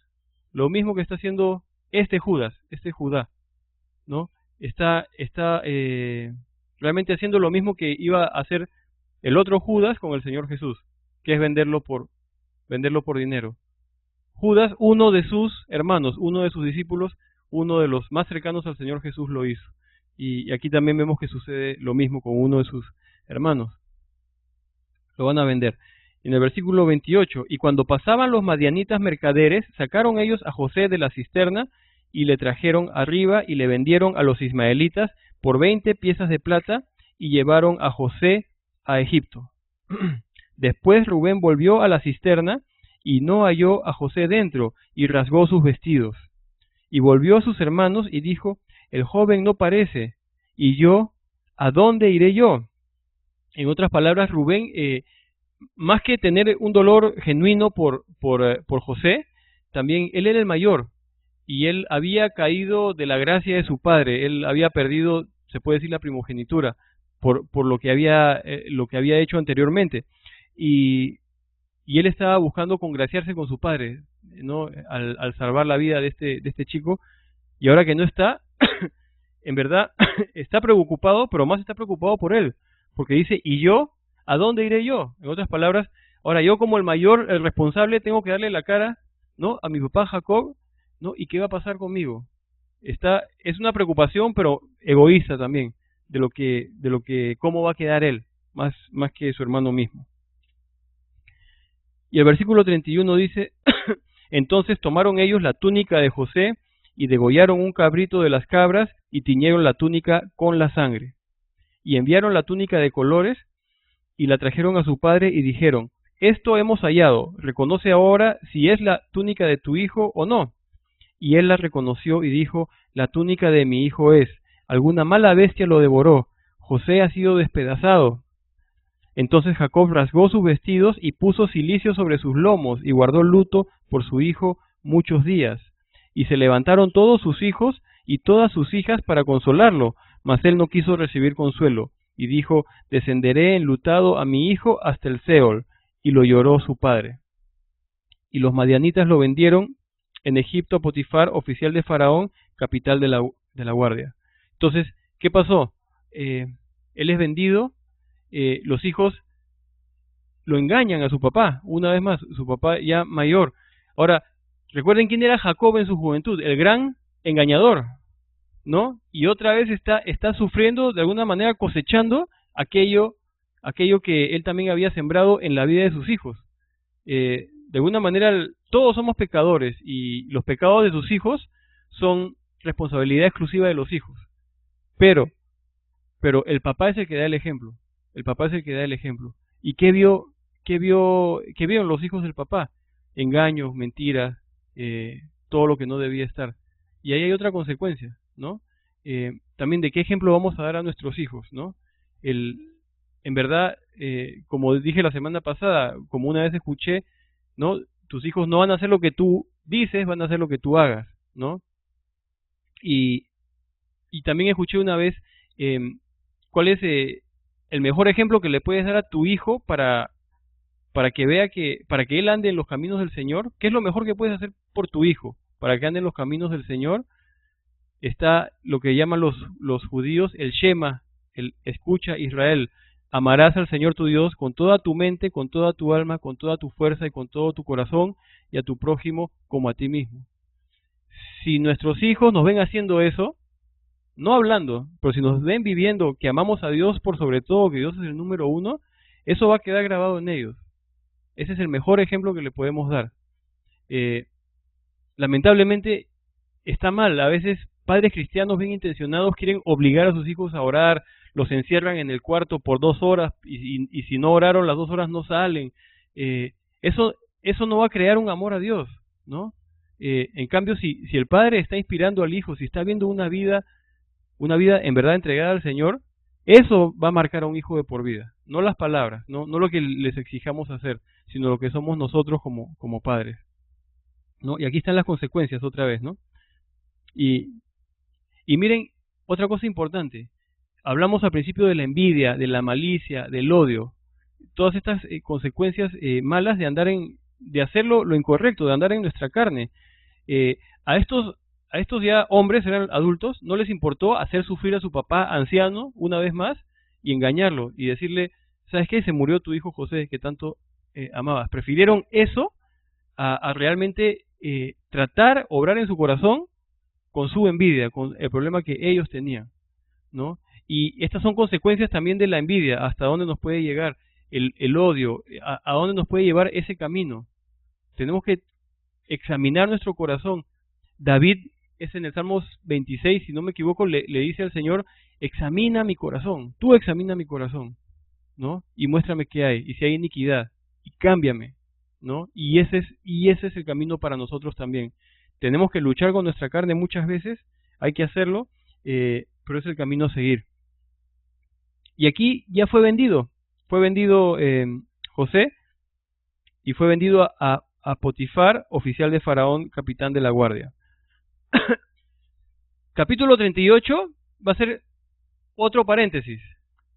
Speaker 1: Lo mismo que está haciendo este Judas, este Judá, ¿no? Está realmente haciendo lo mismo que iba a hacer el otro Judas con el Señor Jesús, que es venderlo por dinero. Judas, uno de sus hermanos, uno de sus discípulos, uno de los más cercanos al Señor Jesús lo hizo. Y aquí también vemos que sucede lo mismo con uno de sus hermanos. Lo van a vender. En el versículo 28, y cuando pasaban los madianitas mercaderes, sacaron ellos a José de la cisterna y le trajeron arriba y le vendieron a los ismaelitas por 20 piezas de plata y llevaron a José a Egipto. Después Rubén volvió a la cisterna y no halló a José dentro y rasgó sus vestidos. Y volvió a sus hermanos y dijo, el joven no parece, y yo, ¿a dónde iré yo? En otras palabras, Rubén, más que tener un dolor genuino por José, también él era el mayor, y él había caído de la gracia de su padre, él había perdido, se puede decir, la primogenitura, por lo que había hecho anteriormente, y él estaba buscando congraciarse con su padre, ¿no? Al salvar la vida de este chico, y ahora que no está, en verdad está preocupado, pero más está preocupado por él, porque dice, ¿y yo? ¿A dónde iré yo? En otras palabras, ahora yo como el mayor, el responsable, tengo que darle la cara, ¿no? A mi papá Jacob, ¿no? ¿Y qué va a pasar conmigo? Es una preocupación, pero egoísta también, de lo que cómo va a quedar él, más que su hermano mismo. Y el versículo 31 dice, entonces tomaron ellos la túnica de José y degollaron un cabrito de las cabras y tiñeron la túnica con la sangre. Y enviaron la túnica de colores y la trajeron a su padre y dijeron, esto hemos hallado, reconoce ahora si es la túnica de tu hijo o no. Y él la reconoció y dijo, la túnica de mi hijo es, alguna mala bestia lo devoró, José ha sido despedazado. Entonces Jacob rasgó sus vestidos y puso cilicio sobre sus lomos y guardó luto por su hijo muchos días. Y se levantaron todos sus hijos y todas sus hijas para consolarlo, mas él no quiso recibir consuelo, y dijo, descenderé enlutado a mi hijo hasta el Seol, y lo lloró su padre. Y los madianitas lo vendieron en Egipto a Potifar, oficial de Faraón, capital de la guardia. Entonces, ¿qué pasó? Él es vendido, los hijos lo engañan a su papá, una vez más, su papá ya mayor. Ahora, recuerden quién era Jacob en su juventud, el gran engañador, ¿no? Y otra vez está sufriendo, de alguna manera cosechando aquello que él también había sembrado en la vida de sus hijos. De alguna manera, todos somos pecadores y los pecados de sus hijos son responsabilidad exclusiva de los hijos. Pero el papá es el que da el ejemplo. El papá es el que da el ejemplo. ¿Y qué vieron los hijos del papá? Engaños, mentiras, todo lo que no debía estar. Y ahí hay otra consecuencia, ¿no? También de qué ejemplo vamos a dar a nuestros hijos, ¿no? En verdad, como dije la semana pasada, como una vez escuché, ¿no? Tus hijos no van a hacer lo que tú dices, van a hacer lo que tú hagas, ¿no? Y también escuché una vez cuál es el mejor ejemplo que le puedes dar a tu hijo para que vea para que él ande en los caminos del Señor. ¿Qué es lo mejor que puedes hacer por tu hijo para que ande en los caminos del Señor? Está lo que llaman los judíos el Shema, el escucha Israel. Amarás al Señor tu Dios con toda tu mente, con toda tu alma, con toda tu fuerza y con todo tu corazón, y a tu prójimo como a ti mismo. Si nuestros hijos nos ven haciendo eso, no hablando, pero si nos ven viviendo que amamos a Dios por sobre todo, que Dios es el número uno, eso va a quedar grabado en ellos. Ese es el mejor ejemplo que le podemos dar. Lamentablemente está mal, a veces padres cristianos bien intencionados quieren obligar a sus hijos a orar, los encierran en el cuarto por 2 horas y si no oraron las 2 horas no salen. Eso no va a crear un amor a Dios, ¿no? En cambio, si el padre está inspirando al hijo, si está viendo una vida en verdad entregada al Señor, eso va a marcar a un hijo de por vida, no las palabras, no lo que les exijamos hacer, sino lo que somos nosotros como padres, ¿no? Y aquí están las consecuencias otra vez, ¿no? Y miren, otra cosa importante, Hablamos al principio de la envidia, de la malicia, del odio, todas estas consecuencias malas de de hacerlo lo incorrecto, de andar en nuestra carne. Eh, a estos ya hombres, eran adultos, no les importó hacer sufrir a su papá anciano una vez más y engañarlo y decirle, ¿sabes qué? Se murió tu hijo José que tanto amabas. Prefirieron eso a realmente tratar, obrar en su corazón con su envidia, con el problema que ellos tenían, ¿no? Y estas son consecuencias también de la envidia, hasta dónde nos puede llegar el odio, a dónde nos puede llevar ese camino. Tenemos que examinar nuestro corazón. David es en el Salmos 26, si no me equivoco, le dice al Señor, examina mi corazón, tú examina mi corazón, ¿no? Y muéstrame qué hay, y si hay iniquidad, y cámbiame, ¿no? Y ese es el camino para nosotros también. Tenemos que luchar con nuestra carne muchas veces, hay que hacerlo, pero es el camino a seguir. Y aquí ya fue vendido José, y fue vendido a Potifar, oficial de Faraón, capitán de la guardia. Capítulo 38 va a ser otro paréntesis.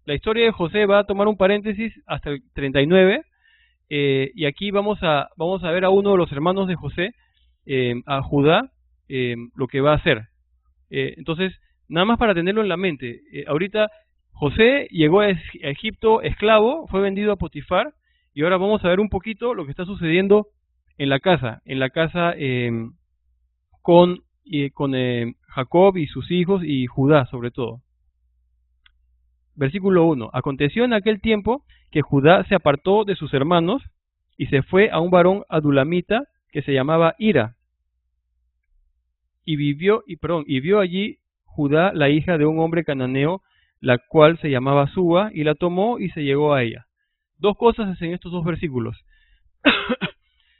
Speaker 1: La historia de José va a tomar un paréntesis hasta el 39, y aquí vamos a ver a uno de los hermanos de José, a Judá, lo que va a hacer. Entonces, nada más para tenerlo en la mente, ahorita José llegó a Egipto esclavo, fue vendido a Potifar, y ahora vamos a ver un poquito lo que está sucediendo en la casa con Jacob y sus hijos y Judá sobre todo. Versículo 1. Aconteció en aquel tiempo que Judá se apartó de sus hermanos y se fue a un varón adulamita que se llamaba Hira. Y vio allí Judá la hija de un hombre cananeo, la cual se llamaba Súa, y la tomó y se llegó a ella. Dos cosas en estos dos versículos.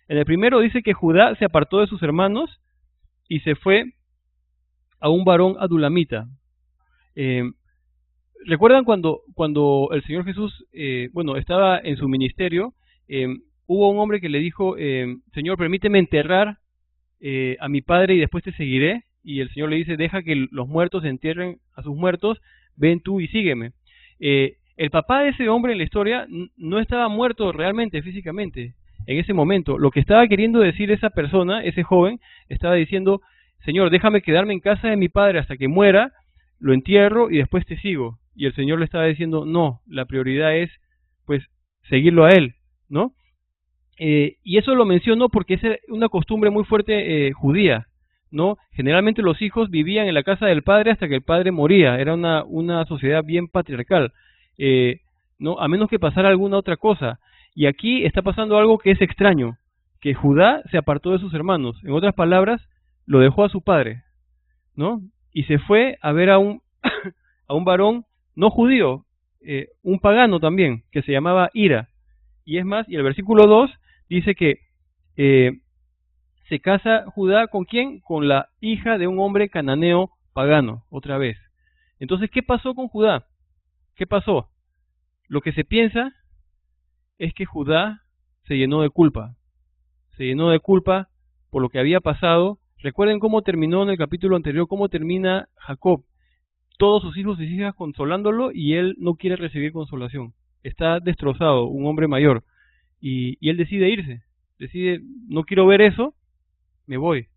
Speaker 1: En el primero dice que Judá se apartó de sus hermanos y se fue a un varón adulamita. ¿Recuerdan cuando el Señor Jesús, estaba en su ministerio, hubo un hombre que le dijo, Señor, permíteme enterrar a mi padre y después te seguiré? Y el Señor le dice, deja que los muertos entierren a sus muertos, ven tú y sígueme. El papá de ese hombre en la historia no estaba muerto realmente, físicamente, en ese momento. Lo que estaba queriendo decir esa persona, ese joven, estaba diciendo, Señor, déjame quedarme en casa de mi padre hasta que muera, lo entierro y después te sigo. Y el Señor le estaba diciendo, no, la prioridad es, pues, seguirlo a él, ¿no? Y eso lo menciono porque es una costumbre muy fuerte judía, ¿no? Generalmente los hijos vivían en la casa del padre hasta que el padre moría. Era una sociedad bien patriarcal, ¿no? A menos que pasara alguna otra cosa. Y aquí está pasando algo que es extraño, que Judá se apartó de sus hermanos. En otras palabras, lo dejó a su padre, ¿no? Y se fue a ver a un varón no judío, un pagano también, que se llamaba Hira. Y es más, y el versículo 2 dice que se casa Judá ¿con quién? Con la hija de un hombre cananeo pagano, otra vez. Entonces, ¿qué pasó con Judá? ¿Qué pasó? Lo que se piensa es que Judá se llenó de culpa. Se llenó de culpa por lo que había pasado. Recuerden cómo terminó en el capítulo anterior, cómo termina Jacob. Todos sus hijos y hijas consolándolo y él no quiere recibir consolación. Está destrozado, un hombre mayor. Y él decide irse. Decide, no quiero ver eso, me voy,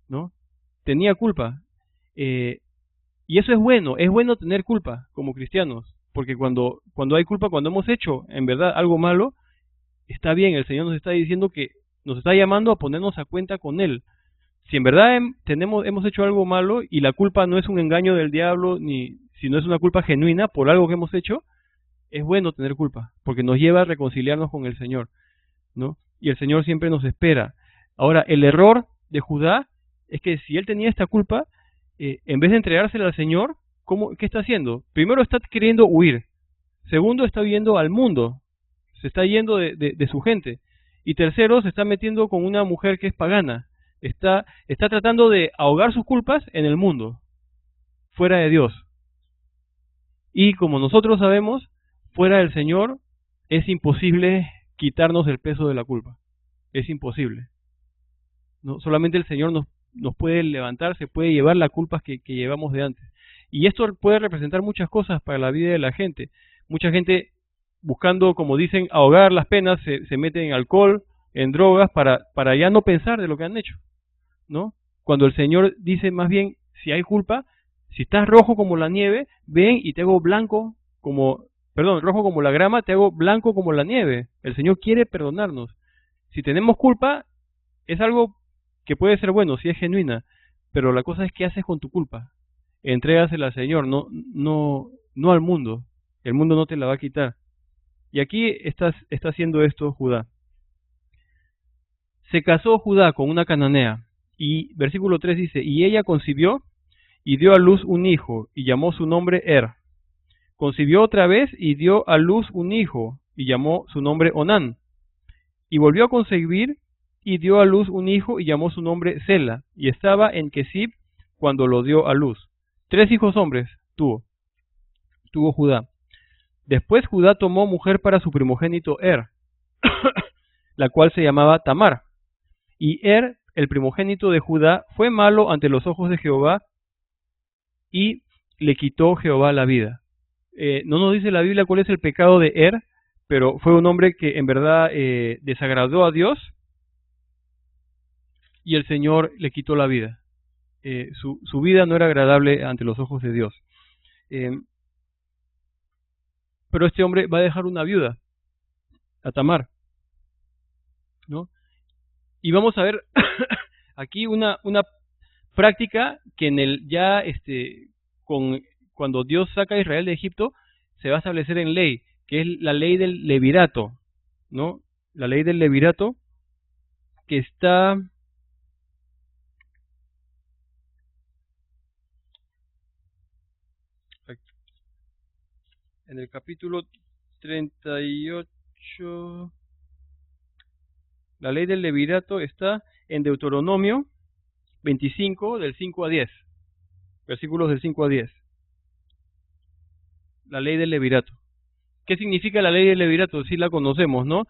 Speaker 1: ¿no? Tenía culpa. Y eso es bueno tener culpa como cristianos. Porque cuando hay culpa, cuando hemos hecho en verdad algo malo, está bien, el Señor nos está diciendo que nos está llamando a ponernos a cuenta con Él. Si en verdad hemos hecho algo malo y la culpa no es un engaño del diablo, ni si no es una culpa genuina por algo que hemos hecho, es bueno tener culpa, porque nos lleva a reconciliarnos con el Señor, ¿no? Y el Señor siempre nos espera. Ahora, el error de Judá es que si él tenía esta culpa, en vez de entregársela al Señor, ¿qué está haciendo? Primero está queriendo huir. Segundo, está huyendo al mundo. Se está yendo de su gente. Y tercero, se está metiendo con una mujer que es pagana. Está tratando de ahogar sus culpas en el mundo, fuera de Dios. Y como nosotros sabemos, fuera del Señor es imposible quitarnos el peso de la culpa. Es imposible. No, solamente el Señor nos puede levantar, se puede llevar las culpas que llevamos de antes. Y esto puede representar muchas cosas para la vida de la gente. Mucha gente buscando, como dicen, ahogar las penas, se mete en alcohol, en drogas, para ya no pensar de lo que han hecho, ¿no? Cuando el Señor dice más bien, si hay culpa, si estás rojo como la nieve, ven y te hago blanco como, perdón, rojo como la grama, te hago blanco como la nieve. El Señor quiere perdonarnos. Si tenemos culpa, es algo que puede ser bueno, si es genuina, pero la cosa es qué haces con tu culpa. Entrégasela al Señor, no al mundo. El mundo no te la va a quitar. Y aquí está haciendo esto Judá. Se casó Judá con una cananea, y versículo 3 dice, y ella concibió y dio a luz un hijo, y llamó su nombre Er. Concibió otra vez y dio a luz un hijo, y llamó su nombre Onán. Y volvió a concebir y dio a luz un hijo, y llamó su nombre Sela, y estaba en Kesib cuando lo dio a luz. 3 hijos hombres tuvo Judá. Después Judá tomó mujer para su primogénito Er, la cual se llamaba Tamar. Y Er, el primogénito de Judá, fue malo ante los ojos de Jehová, y le quitó Jehová la vida. No nos dice la Biblia cuál es el pecado de Er, pero fue un hombre que en verdad desagradó a Dios, y el Señor le quitó la vida. Su vida no era agradable ante los ojos de Dios. Pero este hombre va a dejar una viuda, a Tamar, ¿no? Y vamos a ver aquí una práctica que en el ya cuando Dios saca a Israel de Egipto se va a establecer en ley, que es la ley del levirato, ¿no? La ley del levirato que está en el capítulo 38. La ley del levirato está en Deuteronomio 25, del 5 a 10. Versículos del 5 a 10. La ley del levirato. ¿Qué significa la ley del levirato? Sí la conocemos, ¿no?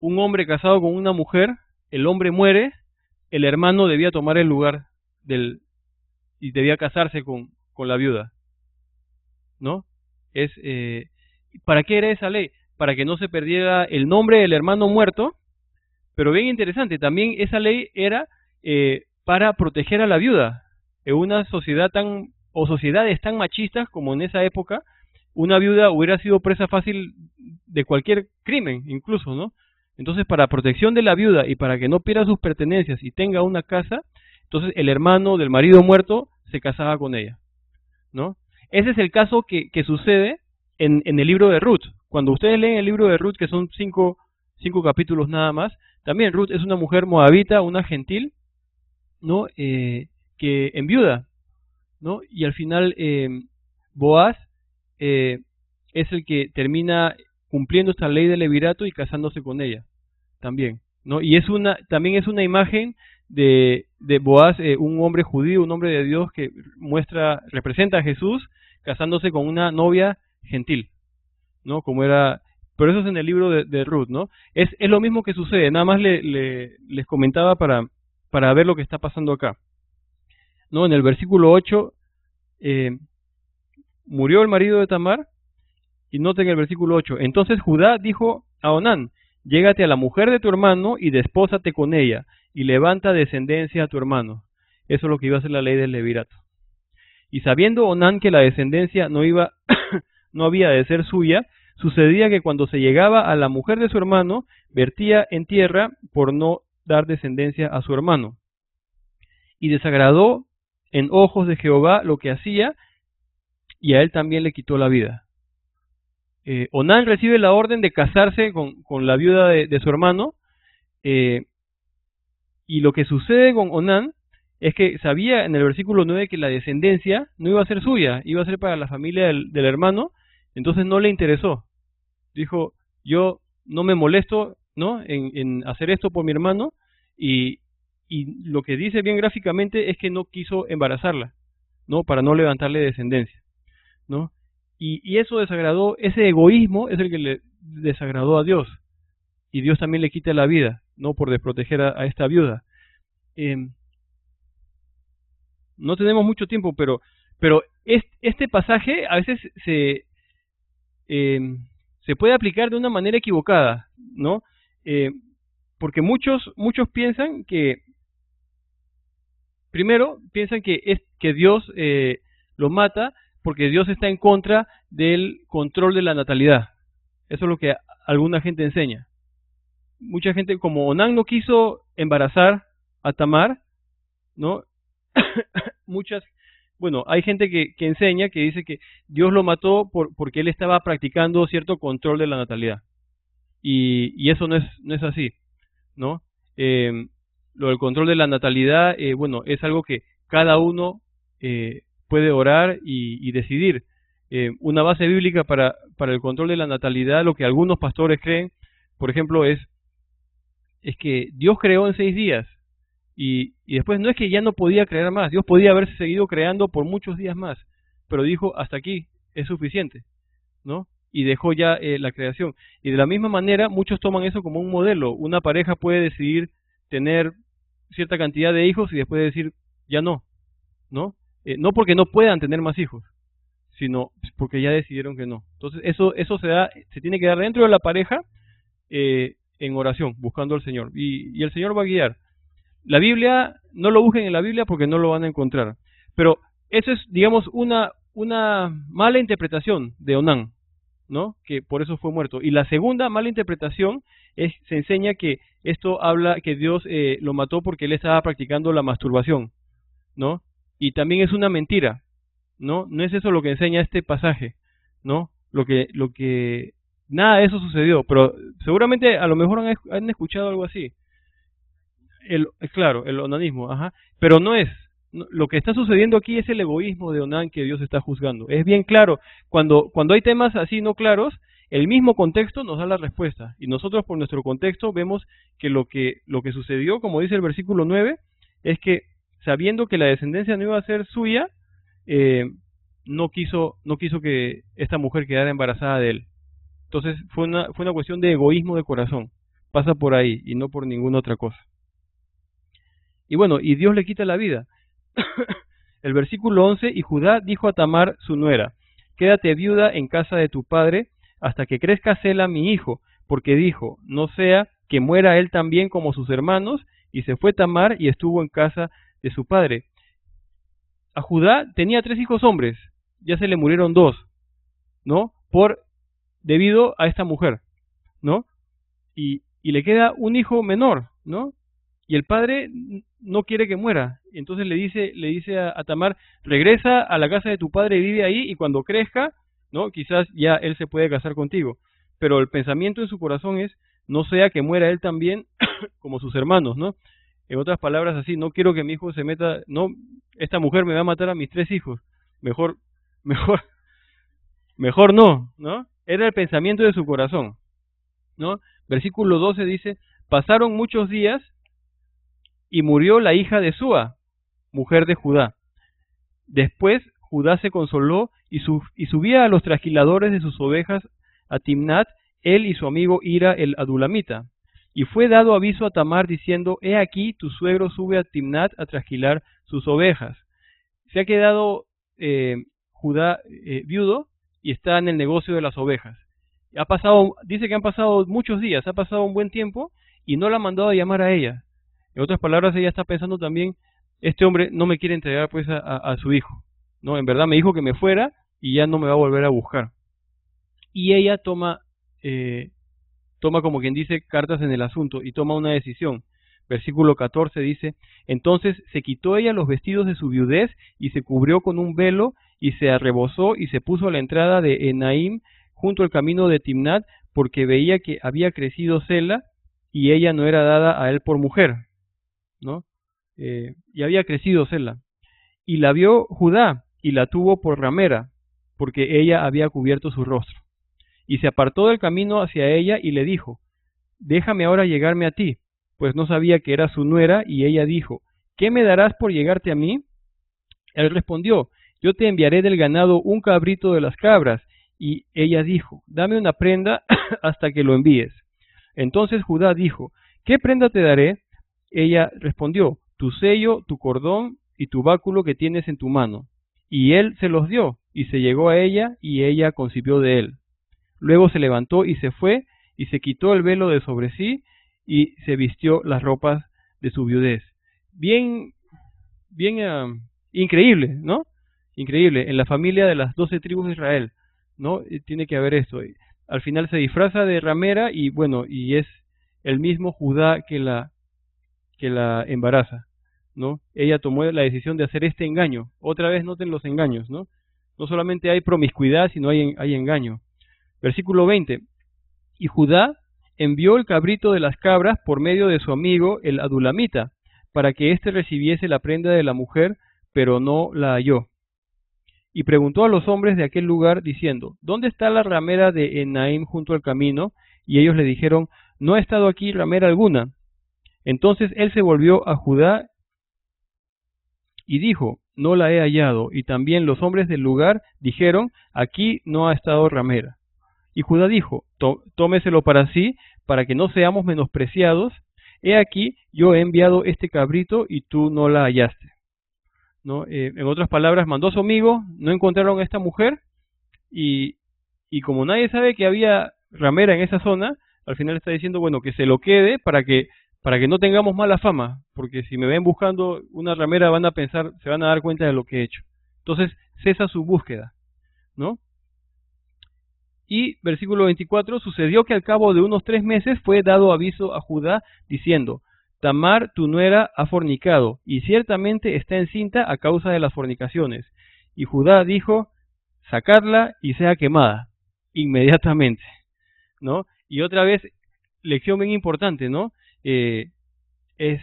Speaker 1: Un hombre casado con una mujer, el hombre muere, el hermano debía tomar el lugar y debía casarse con la viuda, ¿no? ¿Para qué era esa ley? Para que no se perdiera el nombre del hermano muerto, pero bien interesante, también esa ley era para proteger a la viuda. En una sociedad sociedades tan machistas como en esa época, una viuda hubiera sido presa fácil de cualquier crimen, incluso, ¿no? Entonces, para protección de la viuda y para que no pierda sus pertenencias y tenga una casa, entonces el hermano del marido muerto se casaba con ella, ¿no? Ese es el caso que sucede en el libro de Ruth. Cuando ustedes leen el libro de Ruth, que son cinco capítulos nada más, también Ruth es una mujer moabita, una gentil, ¿no? Que enviuda, ¿no? Y al final Boaz es el que termina cumpliendo esta ley del levirato y casándose con ella también, ¿no? Y también es una imagen de Boaz, un hombre judío, un hombre de Dios que representa a Jesús casándose con una novia gentil, ¿no? Como era, pero eso es en el libro de Ruth, ¿no? Es lo mismo que sucede, nada más les comentaba para ver lo que está pasando acá, ¿no? En el versículo 8, murió el marido de Tamar, y noten el versículo 8, entonces Judá dijo a Onán, llégate a la mujer de tu hermano y despósate con ella, y levanta descendencia a tu hermano. Eso es lo que iba a hacer la ley del levirato. Y sabiendo Onán que la descendencia no había de ser suya, sucedía que cuando se llegaba a la mujer de su hermano, vertía en tierra por no dar descendencia a su hermano. Y desagradó en ojos de Jehová lo que hacía, y a él también le quitó la vida. Onán recibe la orden de casarse con la viuda de su hermano, y lo que sucede con Onán es que sabía en el versículo 9 que la descendencia no iba a ser suya, iba a ser para la familia del hermano, entonces no le interesó. Dijo, yo no me molesto, ¿no? en hacer esto por mi hermano, y lo que dice bien gráficamente es que no quiso embarazarla, ¿no? Para no levantarle descendencia, ¿no? Y eso desagradó, ese egoísmo es el que le desagradó a Dios, y Dios también le quita la vida, ¿no? Por desproteger a esta viuda. No tenemos mucho tiempo, pero Pero este pasaje a veces se puede aplicar de una manera equivocada, ¿no? Porque muchos piensan que, primero, piensan que Dios lo mata porque Dios está en contra del control de la natalidad. Eso es lo que alguna gente enseña. Mucha gente, como Onán no quiso embarazar a Tamar, ¿no? Hay gente que enseña, que dice que Dios lo mató porque él estaba practicando cierto control de la natalidad. Y eso no es así, ¿no? Lo del control de la natalidad, es algo que cada uno puede orar y decidir. Una base bíblica para el control de la natalidad, lo que algunos pastores creen, por ejemplo, es que Dios creó en 6 días. Y después no es que ya no podía crear más, Dios podía haberse seguido creando por muchos días más, pero dijo, hasta aquí es suficiente, ¿no? Y dejó ya la creación. Y de la misma manera, muchos toman eso como un modelo. Una pareja puede decidir tener cierta cantidad de hijos y después decir, ya no, ¿no? No porque no puedan tener más hijos, sino porque ya decidieron que no. Entonces eso se tiene que dar dentro de la pareja en oración, buscando al Señor. Y el Señor va a guiar. La Biblia, no lo busquen en la Biblia porque no lo van a encontrar. Pero eso es, digamos, una mala interpretación de Onán, ¿no? Que por eso fue muerto. Y la segunda mala interpretación se enseña que esto habla que Dios lo mató porque él estaba practicando la masturbación, ¿no? Y también es una mentira, ¿no? No es eso lo que enseña este pasaje, ¿no? Nada de eso sucedió, pero seguramente a lo mejor han escuchado algo así. Claro, el onanismo, ajá. Pero lo que está sucediendo aquí es el egoísmo de Onán que Dios está juzgando. Es bien claro, cuando hay temas así no claros, el mismo contexto nos da la respuesta. Y nosotros por nuestro contexto vemos que lo que sucedió, como dice el versículo 9, es que sabiendo que la descendencia no iba a ser suya, no quiso que esta mujer quedara embarazada de él. Entonces fue una cuestión de egoísmo de corazón. Pasa por ahí y no por ninguna otra cosa. Y Dios le quita la vida. El versículo 11, y Judá dijo a Tamar, su nuera, quédate viuda en casa de tu padre, hasta que crezca Sela mi hijo, porque dijo, no sea que muera él también como sus hermanos, y se fue Tamar y estuvo en casa de su padre. A Judá tenía 3 hijos hombres, ya se le murieron 2, ¿no? Debido a esta mujer, ¿no? Y le queda un hijo menor, ¿no? Y el padre no quiere que muera. Entonces le dice a Tamar, regresa a la casa de tu padre y vive ahí, y cuando crezca, ¿no? Quizás ya él se puede casar contigo. Pero el pensamiento en su corazón es, no sea que muera él también como sus hermanos, ¿no? En otras palabras así, no quiero que mi hijo se meta, no, esta mujer me va a matar a mis 3 hijos. Mejor no, ¿no? Era el pensamiento de su corazón, ¿no? Versículo 12 dice, pasaron muchos días y murió la hija de Súa, mujer de Judá. Después Judá se consoló y subía a los trasquiladores de sus ovejas a Timnat, él y su amigo Hira el adulamita. Y fue dado aviso a Tamar diciendo, he aquí tu suegro sube a Timnat a trasquilar sus ovejas. Se ha quedado Judá viudo y está en el negocio de las ovejas. Dice que han pasado muchos días, ha pasado un buen tiempo y no la ha mandado a llamar a ella. En otras palabras, ella está pensando también, este hombre no me quiere entregar pues a su hijo, ¿no? En verdad me dijo que me fuera y ya no me va a volver a buscar. Y ella toma como quien dice cartas en el asunto y toma una decisión. Versículo 14 dice, entonces se quitó ella los vestidos de su viudez y se cubrió con un velo y se arrebozó y se puso a la entrada de Enaim junto al camino de Timnat porque veía que había crecido Sela y ella no era dada a él por mujer, ¿no? Y había crecido Sela. Y la vio Judá y la tuvo por ramera porque ella había cubierto su rostro. Y se apartó del camino hacia ella y le dijo, déjame ahora llegarme a ti, pues no sabía que era su nuera, y ella dijo, ¿qué me darás por llegarte a mí? Él respondió, yo te enviaré del ganado un cabrito de las cabras, y ella dijo, dame una prenda hasta que lo envíes. Entonces Judá dijo, ¿qué prenda te daré? Ella respondió, tu sello, tu cordón y tu báculo que tienes en tu mano. Y él se los dio, y se llegó a ella, y ella concibió de él. Luego se levantó y se fue, y se quitó el velo de sobre sí, y se vistió las ropas de su viudez. Bien, increíble, ¿no? Increíble. En la familia de las 12 tribus de Israel, ¿no? Tiene que haber esto. Al final se disfraza de ramera y bueno, y es el mismo Judá que la embaraza, ¿no? Ella tomó la decisión de hacer este engaño. Otra vez noten los engaños, ¿no? No solamente hay promiscuidad, sino hay engaño. Versículo 20. Y Judá envió el cabrito de las cabras por medio de su amigo el adulamita, para que éste recibiese la prenda de la mujer, pero no la halló. Y preguntó a los hombres de aquel lugar, diciendo, ¿dónde está la ramera de Enaim junto al camino? Y ellos le dijeron, no ha estado aquí ramera alguna. Entonces él se volvió a Judá y dijo, no la he hallado. Y también los hombres del lugar dijeron, aquí no ha estado ramera. Y Judá dijo, tómeselo para sí, para que no seamos menospreciados. He aquí, yo he enviado este cabrito y tú no la hallaste, ¿no? En otras palabras, mandó a su amigo, no encontraron a esta mujer y como nadie sabe que había ramera en esa zona, al final está diciendo, bueno, que se lo quede para que no tengamos mala fama, porque si me ven buscando una ramera se van a dar cuenta de lo que he hecho. Entonces cesa su búsqueda, ¿no? Y versículo 24, sucedió que al cabo de unos 3 meses fue dado aviso a Judá diciendo, Tamar, tu nuera, ha fornicado, y ciertamente está encinta a causa de las fornicaciones. Y Judá dijo, sacadla y sea quemada, inmediatamente, ¿no? Y otra vez, lección bien importante, ¿no? Es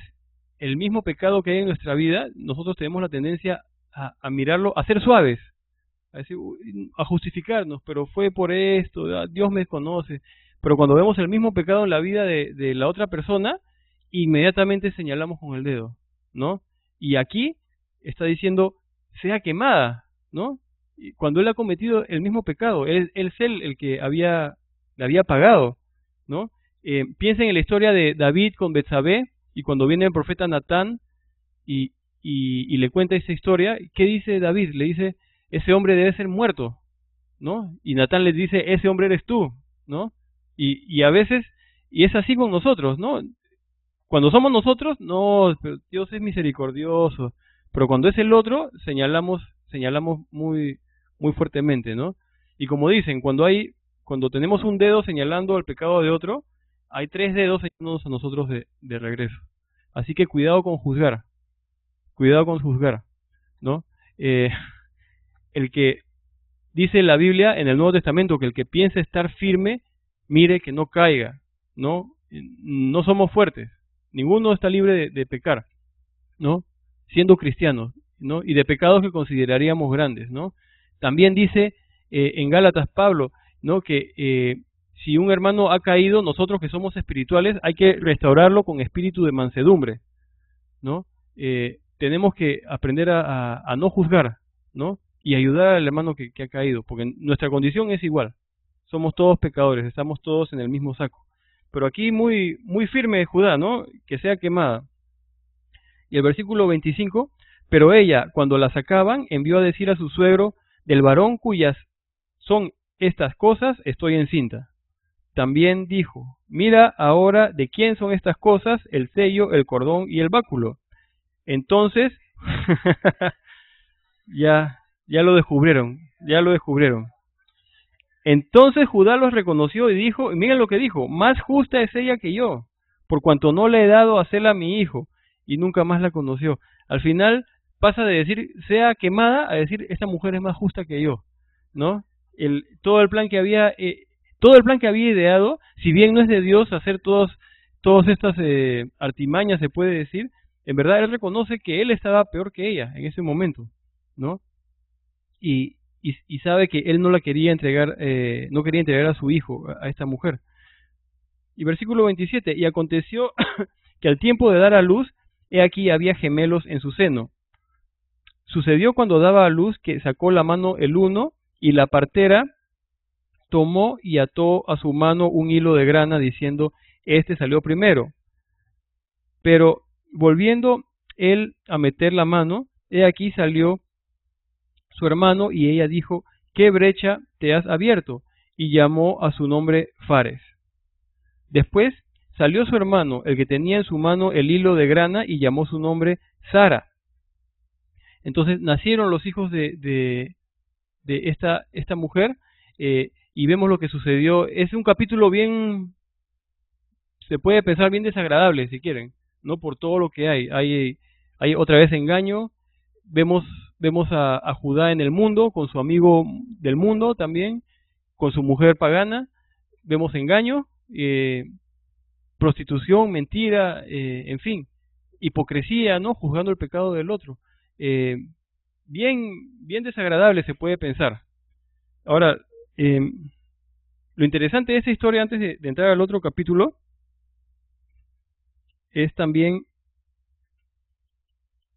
Speaker 1: el mismo pecado que hay en nuestra vida, nosotros tenemos la tendencia a mirarlo, a ser suaves, a justificarnos, pero fue por esto, Dios me conoce. Pero cuando vemos el mismo pecado en la vida de la otra persona, inmediatamente señalamos con el dedo, ¿no? Y aquí está diciendo, sea quemada, ¿no? Y cuando él ha cometido el mismo pecado, él es el que le había pagado, ¿no? Piensen en la historia de David con Betsabé, y cuando viene el profeta Natán y le cuenta esa historia, ¿qué dice David? Le dice, ese hombre debe ser muerto, ¿no? Y Natán le dice, ese hombre eres tú, ¿no? Y a veces, y es así con nosotros, ¿no? Cuando somos nosotros, no, pero Dios es misericordioso, pero cuando es el otro, señalamos muy, muy fuertemente, ¿no? Y como dicen, cuando tenemos un dedo señalando el pecado de otro, hay 3 dedos señalándonos a nosotros de regreso. Así que cuidado con juzgar, ¿no? El que dice la Biblia en el Nuevo Testamento que el que piensa estar firme, mire que no caiga, ¿no? No somos fuertes, ninguno está libre de pecar, ¿no? Siendo cristianos, ¿no? Y de pecados que consideraríamos grandes, ¿no? También dice en Gálatas Pablo, ¿no? Que si un hermano ha caído, nosotros que somos espirituales, hay que restaurarlo con espíritu de mansedumbre, ¿no? Tenemos que aprender a no juzgar, ¿no? Y ayudar al hermano que ha caído, porque nuestra condición es igual. Somos todos pecadores, estamos todos en el mismo saco. Pero aquí muy, muy firme Judá, ¿no? Que sea quemada. Y el versículo 25, pero ella, cuando la sacaban, envió a decir a su suegro, del varón cuyas son estas cosas, estoy encinta. También dijo, mira ahora de quién son estas cosas, el sello, el cordón y el báculo. Entonces, ya lo descubrieron. Entonces Judá los reconoció y dijo, y miren lo que dijo, más justa es ella que yo, por cuanto no le he dado a hacerla a mi hijo, y nunca más la conoció. Al final pasa de decir, sea quemada, a decir, esta mujer es más justa que yo, ¿no? Todo el plan que había ideado, si bien no es de Dios hacer todas estas artimañas, se puede decir, en verdad él reconoce que él estaba peor que ella en ese momento, ¿no? Y sabe que él no la quería entregar, no quería entregar a su hijo, a esta mujer. Y versículo 27, y aconteció que al tiempo de dar a luz, he aquí había gemelos en su seno. Sucedió cuando daba a luz que sacó la mano el uno, y la partera tomó y ató a su mano un hilo de grana, diciendo, este salió primero. Pero volviendo él a meter la mano, he aquí salió su hermano, y ella dijo: ¿qué brecha te has abierto? Y llamó a su nombre Fares. Después salió su hermano, el que tenía en su mano el hilo de grana, y llamó su nombre Sara. Entonces nacieron los hijos de esta mujer, y vemos lo que sucedió. Es un capítulo bien, se puede pensar, bien desagradable, si quieren, ¿no? Por todo lo que hay. Hay otra vez engaño. Vemos a Judá en el mundo, con su amigo del mundo también, con su mujer pagana. Vemos engaño, prostitución, mentira, en fin, hipocresía, ¿no? Juzgando el pecado del otro. Bien desagradable, se puede pensar. Ahora, lo interesante de esta historia, antes de entrar al otro capítulo, es también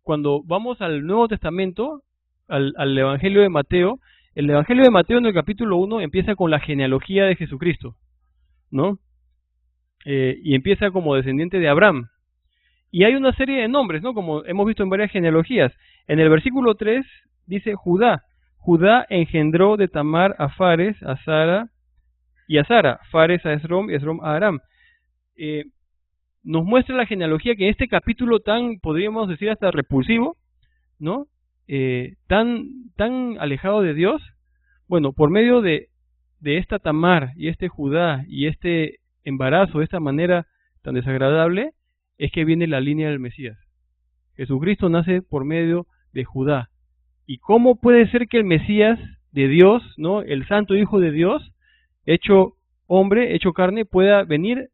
Speaker 1: cuando vamos al Nuevo Testamento, al Evangelio de Mateo. El Evangelio de Mateo, en el capítulo 1, empieza con la genealogía de Jesucristo, ¿no? Y empieza como descendiente de Abraham. Y hay una serie de nombres, ¿no? Como hemos visto en varias genealogías. En el versículo 3 dice Judá. Judá engendró de Tamar a Fares, a Sara y a Sara. Fares a Esrom y Esrom a Aram. Nos muestra la genealogía que en este capítulo tan, podríamos decir, hasta repulsivo, ¿no? Tan alejado de Dios. Bueno, por medio de esta Tamar y este Judá y este embarazo, de esta manera tan desagradable, es que viene la línea del Mesías. Jesucristo nace por medio de Judá. ¿Y cómo puede ser que el Mesías de Dios, ¿no? El santo Hijo de Dios, hecho hombre, hecho carne, pueda venir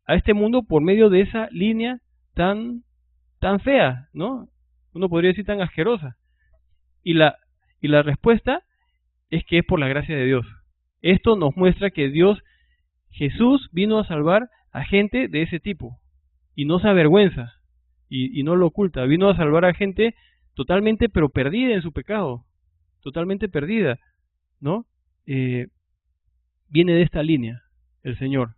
Speaker 1: a este mundo por medio de esa línea tan fea, ¿no? Uno podría decir tan asquerosa. Y la respuesta es que es por la gracia de Dios. Esto nos muestra que Jesús vino a salvar a gente de ese tipo, y no se avergüenza, y no lo oculta. Vino a salvar a gente totalmente, pero perdida en su pecado, totalmente perdida, ¿no? Viene de esta línea el Señor,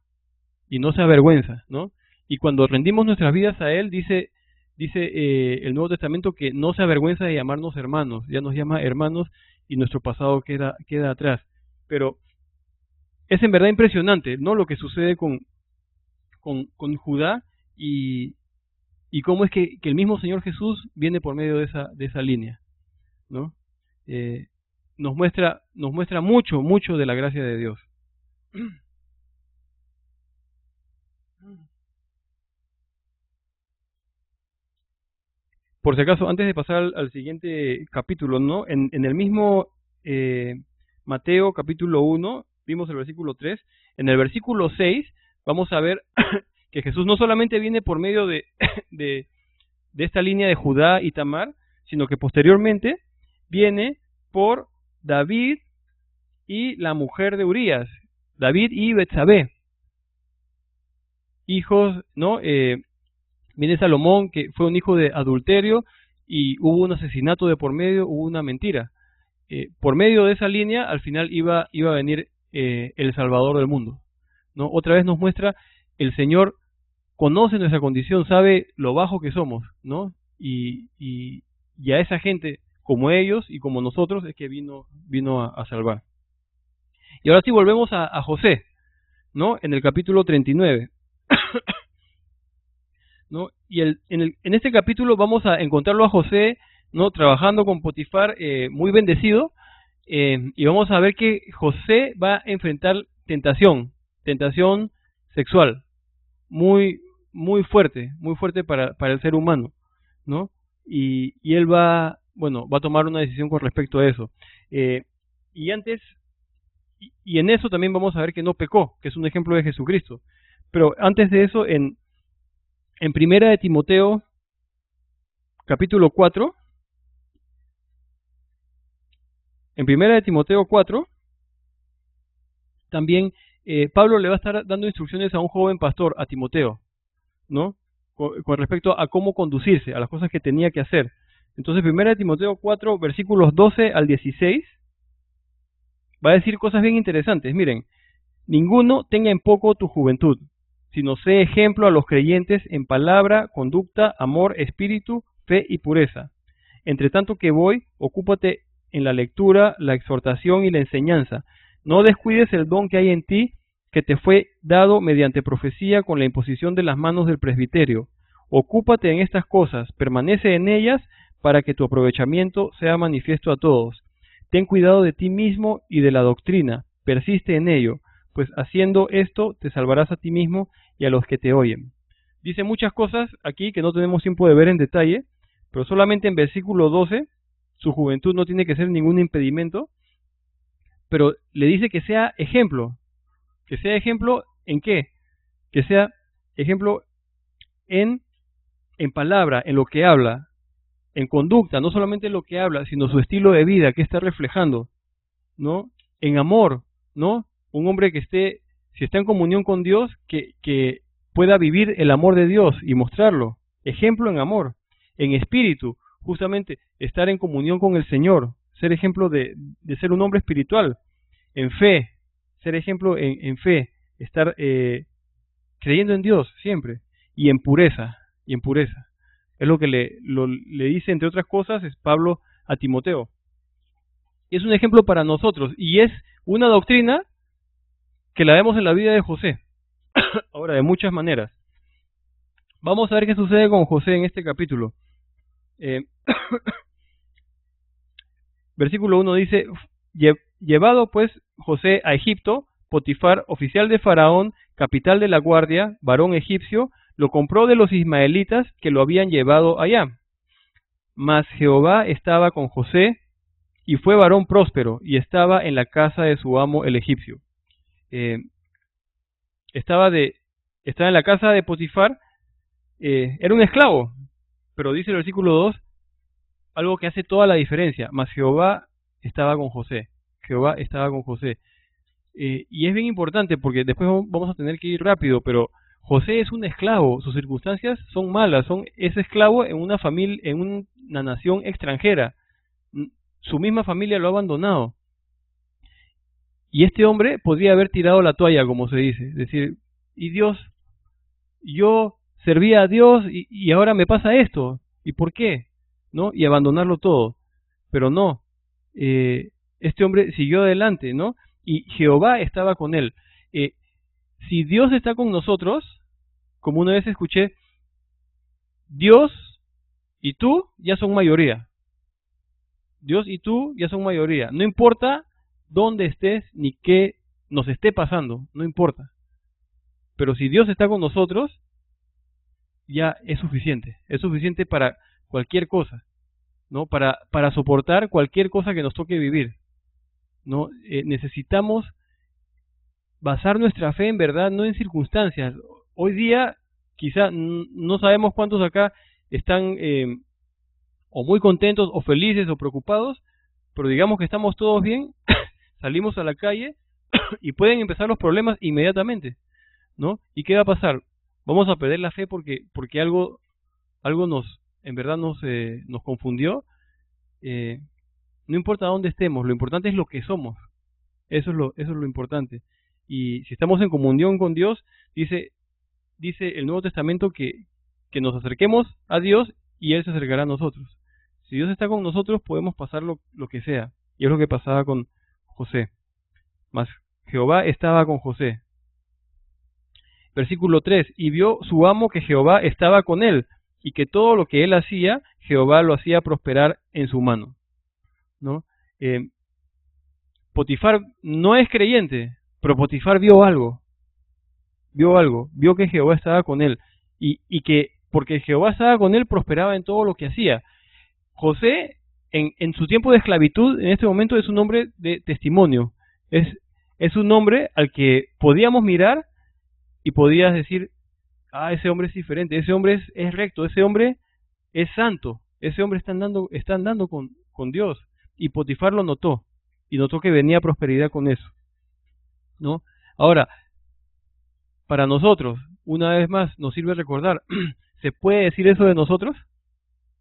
Speaker 1: y no se avergüenza, ¿no? Y cuando rendimos nuestras vidas a Él, dice el Nuevo Testamento que no se avergüenza de llamarnos hermanos, ya nos llama hermanos, y nuestro pasado queda atrás. Pero es en verdad impresionante, ¿no? Lo que sucede con Judá, y cómo es que el mismo Señor Jesús viene por medio de esa línea, ¿no? Nos muestra mucho de la gracia de Dios. Por si acaso, antes de pasar al siguiente capítulo, ¿no? En el mismo Mateo capítulo 1, vimos el versículo 3, en el versículo 6 vamos a ver que Jesús no solamente viene por medio de esta línea de Judá y Tamar, sino que posteriormente viene por David y la mujer de Urías, David y Betsabé, hijos, ¿no? Viene Salomón, que fue un hijo de adulterio, y hubo un asesinato de por medio, hubo una mentira. Por medio de esa línea, al final iba a venir el Salvador del mundo, ¿no? Otra vez nos muestra, el Señor conoce nuestra condición, sabe lo bajo que somos, ¿no? Y a esa gente, como ellos y como nosotros, es que vino a salvar. Y ahora sí volvemos a José, ¿no? En el capítulo 39. ¿No? Y en este capítulo vamos a encontrarlo a José, ¿no? Trabajando con Potifar, muy bendecido, y vamos a ver que José va a enfrentar tentación sexual, muy fuerte para el ser humano, ¿no? Y él va a tomar una decisión con respecto a eso. Y en eso también vamos a ver que no pecó, que es un ejemplo de Jesucristo. Pero antes de eso, en Primera de Timoteo, capítulo 4, en Primera de Timoteo 4, también Pablo le va a estar dando instrucciones a un joven pastor, a Timoteo, ¿no? Con respecto a cómo conducirse, a las cosas que tenía que hacer. Entonces, Primera de Timoteo 4, versículos 12 al 16, va a decir cosas bien interesantes. Miren: ninguno tenga en poco tu juventud, sino sé ejemplo a los creyentes en palabra, conducta, amor, espíritu, fe y pureza. Entre tanto que voy, ocúpate en la lectura, la exhortación y la enseñanza. No descuides el don que hay en ti, que te fue dado mediante profecía con la imposición de las manos del presbiterio. Ocúpate en estas cosas, permanece en ellas, para que tu aprovechamiento sea manifiesto a todos. Ten cuidado de ti mismo y de la doctrina, persiste en ello, pues haciendo esto te salvarás a ti mismo y a los que te oyen. Dice muchas cosas aquí que no tenemos tiempo de ver en detalle, pero solamente en versículo 12, su juventud no tiene que ser ningún impedimento, pero le dice que sea ejemplo. ¿Que sea ejemplo en qué? Que sea ejemplo en palabra, en lo que habla, en conducta, no solamente en lo que habla, sino su estilo de vida, que está reflejando, ¿no? En amor, ¿no? Un hombre que esté, si está en comunión con Dios, que pueda vivir el amor de Dios y mostrarlo. Ejemplo en amor, en espíritu, justamente estar en comunión con el Señor, ser ejemplo de ser un hombre espiritual, en fe, ser ejemplo en fe, estar creyendo en Dios siempre, y en pureza, y en pureza. Es lo que le dice, entre otras cosas, es Pablo a Timoteo. Es un ejemplo para nosotros, y es una doctrina que la vemos en la vida de José. Ahora, de muchas maneras. Vamos a ver qué sucede con José en este capítulo. Versículo 1 dice, llevado pues José a Egipto, Potifar, oficial de Faraón, capital de la guardia, varón egipcio, lo compró de los ismaelitas que lo habían llevado allá. Mas Jehová estaba con José, y fue varón próspero, y estaba en la casa de su amo el egipcio. Estaba en la casa de Potifar, era un esclavo, pero dice el versículo 2, algo que hace toda la diferencia, mas Jehová estaba con José. Jehová estaba con José. Y es bien importante porque después vamos a tener que ir rápido, pero José es un esclavo, sus circunstancias son malas, es esclavo en una familia, en una nación extranjera. Su misma familia lo ha abandonado. Y este hombre podría haber tirado la toalla, como se dice, es decir, y Dios, yo servía a Dios y ahora me pasa esto, ¿y por qué? ¿No? Y abandonarlo todo. Pero no, este hombre siguió adelante, ¿no? Y Jehová estaba con él. Si Dios está con nosotros, como una vez escuché, Dios y tú ya son mayoría. Dios y tú ya son mayoría. No importa dónde estés ni qué nos esté pasando, no importa. Pero si Dios está con nosotros, ya es suficiente para cualquier cosa, ¿no? Para soportar cualquier cosa que nos toque vivir, ¿no? Necesitamos basar nuestra fe en verdad, no en circunstancias. Hoy día, quizá no sabemos cuántos acá están o muy contentos, o felices, o preocupados, pero digamos que estamos todos bien, salimos a la calle y pueden empezar los problemas inmediatamente, ¿no? ¿Y qué va a pasar? Vamos a perder la fe porque algo en verdad nos confundió. No importa dónde estemos, lo importante es lo que somos. Eso es lo importante. Y si estamos en comunión con Dios, dice el Nuevo Testamento que nos acerquemos a Dios y Él se acercará a nosotros. Si Dios está con nosotros, podemos pasar lo que sea. Y es lo que pasaba con José. Mas Jehová estaba con José. Versículo 3. Y vio su amo que Jehová estaba con él, y que todo lo que él hacía, Jehová lo hacía prosperar en su mano, ¿no? Potifar no es creyente, pero Potifar vio algo, vio que Jehová estaba con él, y que porque Jehová estaba con él, prosperaba en todo lo que hacía. José, en su tiempo de esclavitud, en este momento es un hombre de testimonio, es un hombre al que podíamos mirar y podías decir, ese hombre es diferente, ese hombre es recto, ese hombre es santo, ese hombre está andando con Dios. Y Potifar lo notó, y notó que venía prosperidad con eso, ¿no? Ahora, para nosotros, una vez más, nos sirve recordar, ¿se puede decir eso de nosotros?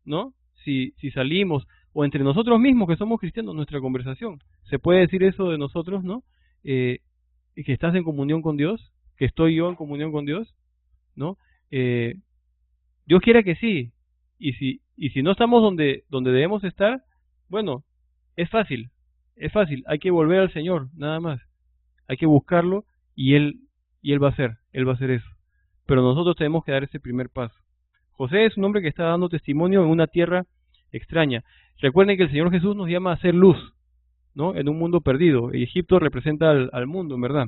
Speaker 1: ¿No? Si salimos, o entre nosotros mismos que somos cristianos, nuestra conversación, ¿se puede decir eso de nosotros, no? Que estás en comunión con Dios, que estoy yo en comunión con Dios, ¿no? Dios quiera que sí, y si no estamos donde debemos estar, bueno, Es fácil, hay que volver al Señor, nada más. Hay que buscarlo y Él va a hacer eso. Pero nosotros tenemos que dar ese primer paso. José es un hombre que está dando testimonio en una tierra extraña. Recuerden que el Señor Jesús nos llama a hacer luz, ¿no? En un mundo perdido. Y Egipto representa al mundo, en verdad.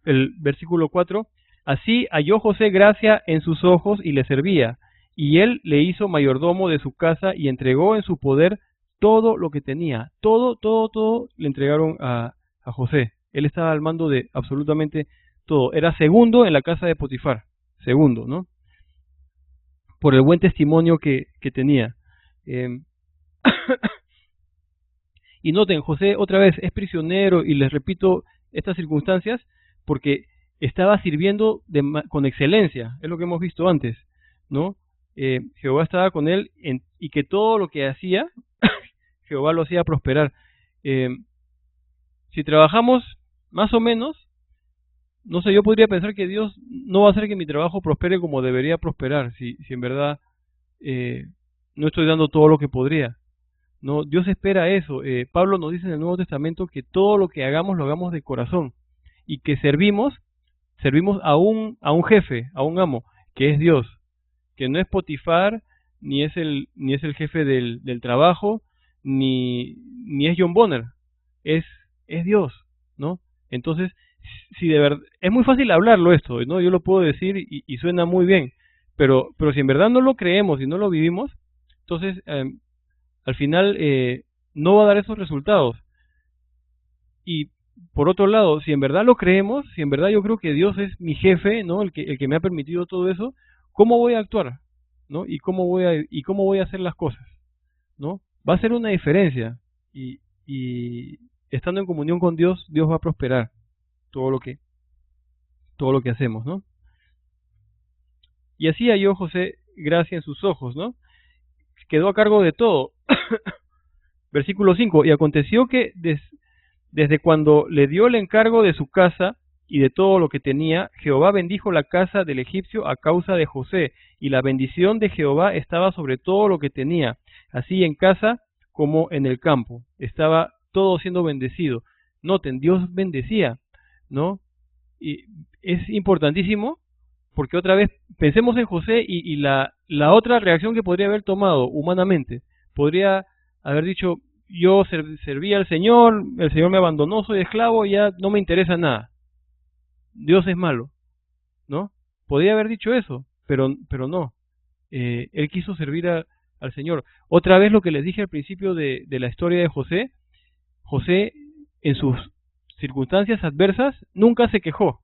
Speaker 1: El versículo 4, así halló José gracia en sus ojos y le servía, y él le hizo mayordomo de su casa y entregó en su poder todo lo que tenía. Todo le entregaron a José. Él estaba al mando de absolutamente todo. Era segundo en la casa de Potifar. Segundo, ¿no? Por el buen testimonio que tenía. Y noten, José otra vez es prisionero, y les repito estas circunstancias porque estaba sirviendo con excelencia, es lo que hemos visto antes, ¿no? Jehová estaba con él y que todo lo que hacía, Jehová lo hacía prosperar. Si trabajamos más o menos, no sé, yo podría pensar que Dios no va a hacer que mi trabajo prospere como debería prosperar, si en verdad no estoy dando todo lo que podría. No, Dios espera eso. Pablo nos dice en el Nuevo Testamento que todo lo que hagamos lo hagamos de corazón, y que servimos a un jefe, a un amo, que es Dios, que no es Potifar, ni es el jefe del trabajo, ni es John Bonner, es Dios, ¿no? Entonces, si de verdad, es muy fácil hablarlo esto, ¿no? Yo lo puedo decir y suena muy bien, pero si en verdad no lo creemos y no lo vivimos, entonces al final no va a dar esos resultados. Y por otro lado, si en verdad lo creemos, si en verdad yo creo que Dios es mi jefe, ¿no? El que me ha permitido todo eso, ¿cómo voy a actuar? ¿No? ¿Y cómo voy a hacer las cosas? ¿No? Va a ser una diferencia, y estando en comunión con Dios, Dios va a prosperar todo lo que hacemos, ¿no? Y así halló José gracia en sus ojos, ¿no? Quedó a cargo de todo. Versículo 5, y aconteció que desde cuando le dio el encargo de su casa y de todo lo que tenía, Jehová bendijo la casa del egipcio a causa de José, y la bendición de Jehová estaba sobre todo lo que tenía, así en casa como en el campo. Estaba todo siendo bendecido. Noten, Dios bendecía, ¿no? Y es importantísimo, porque otra vez pensemos en José y la otra reacción que podría haber tomado humanamente. Podría haber dicho: yo servía al Señor, el Señor me abandonó, soy esclavo, ya no me interesa nada. Dios es malo, ¿no? Podría haber dicho eso, pero no. Él quiso servir al Señor. Otra vez lo que les dije al principio de la historia de José, José en sus circunstancias adversas nunca se quejó,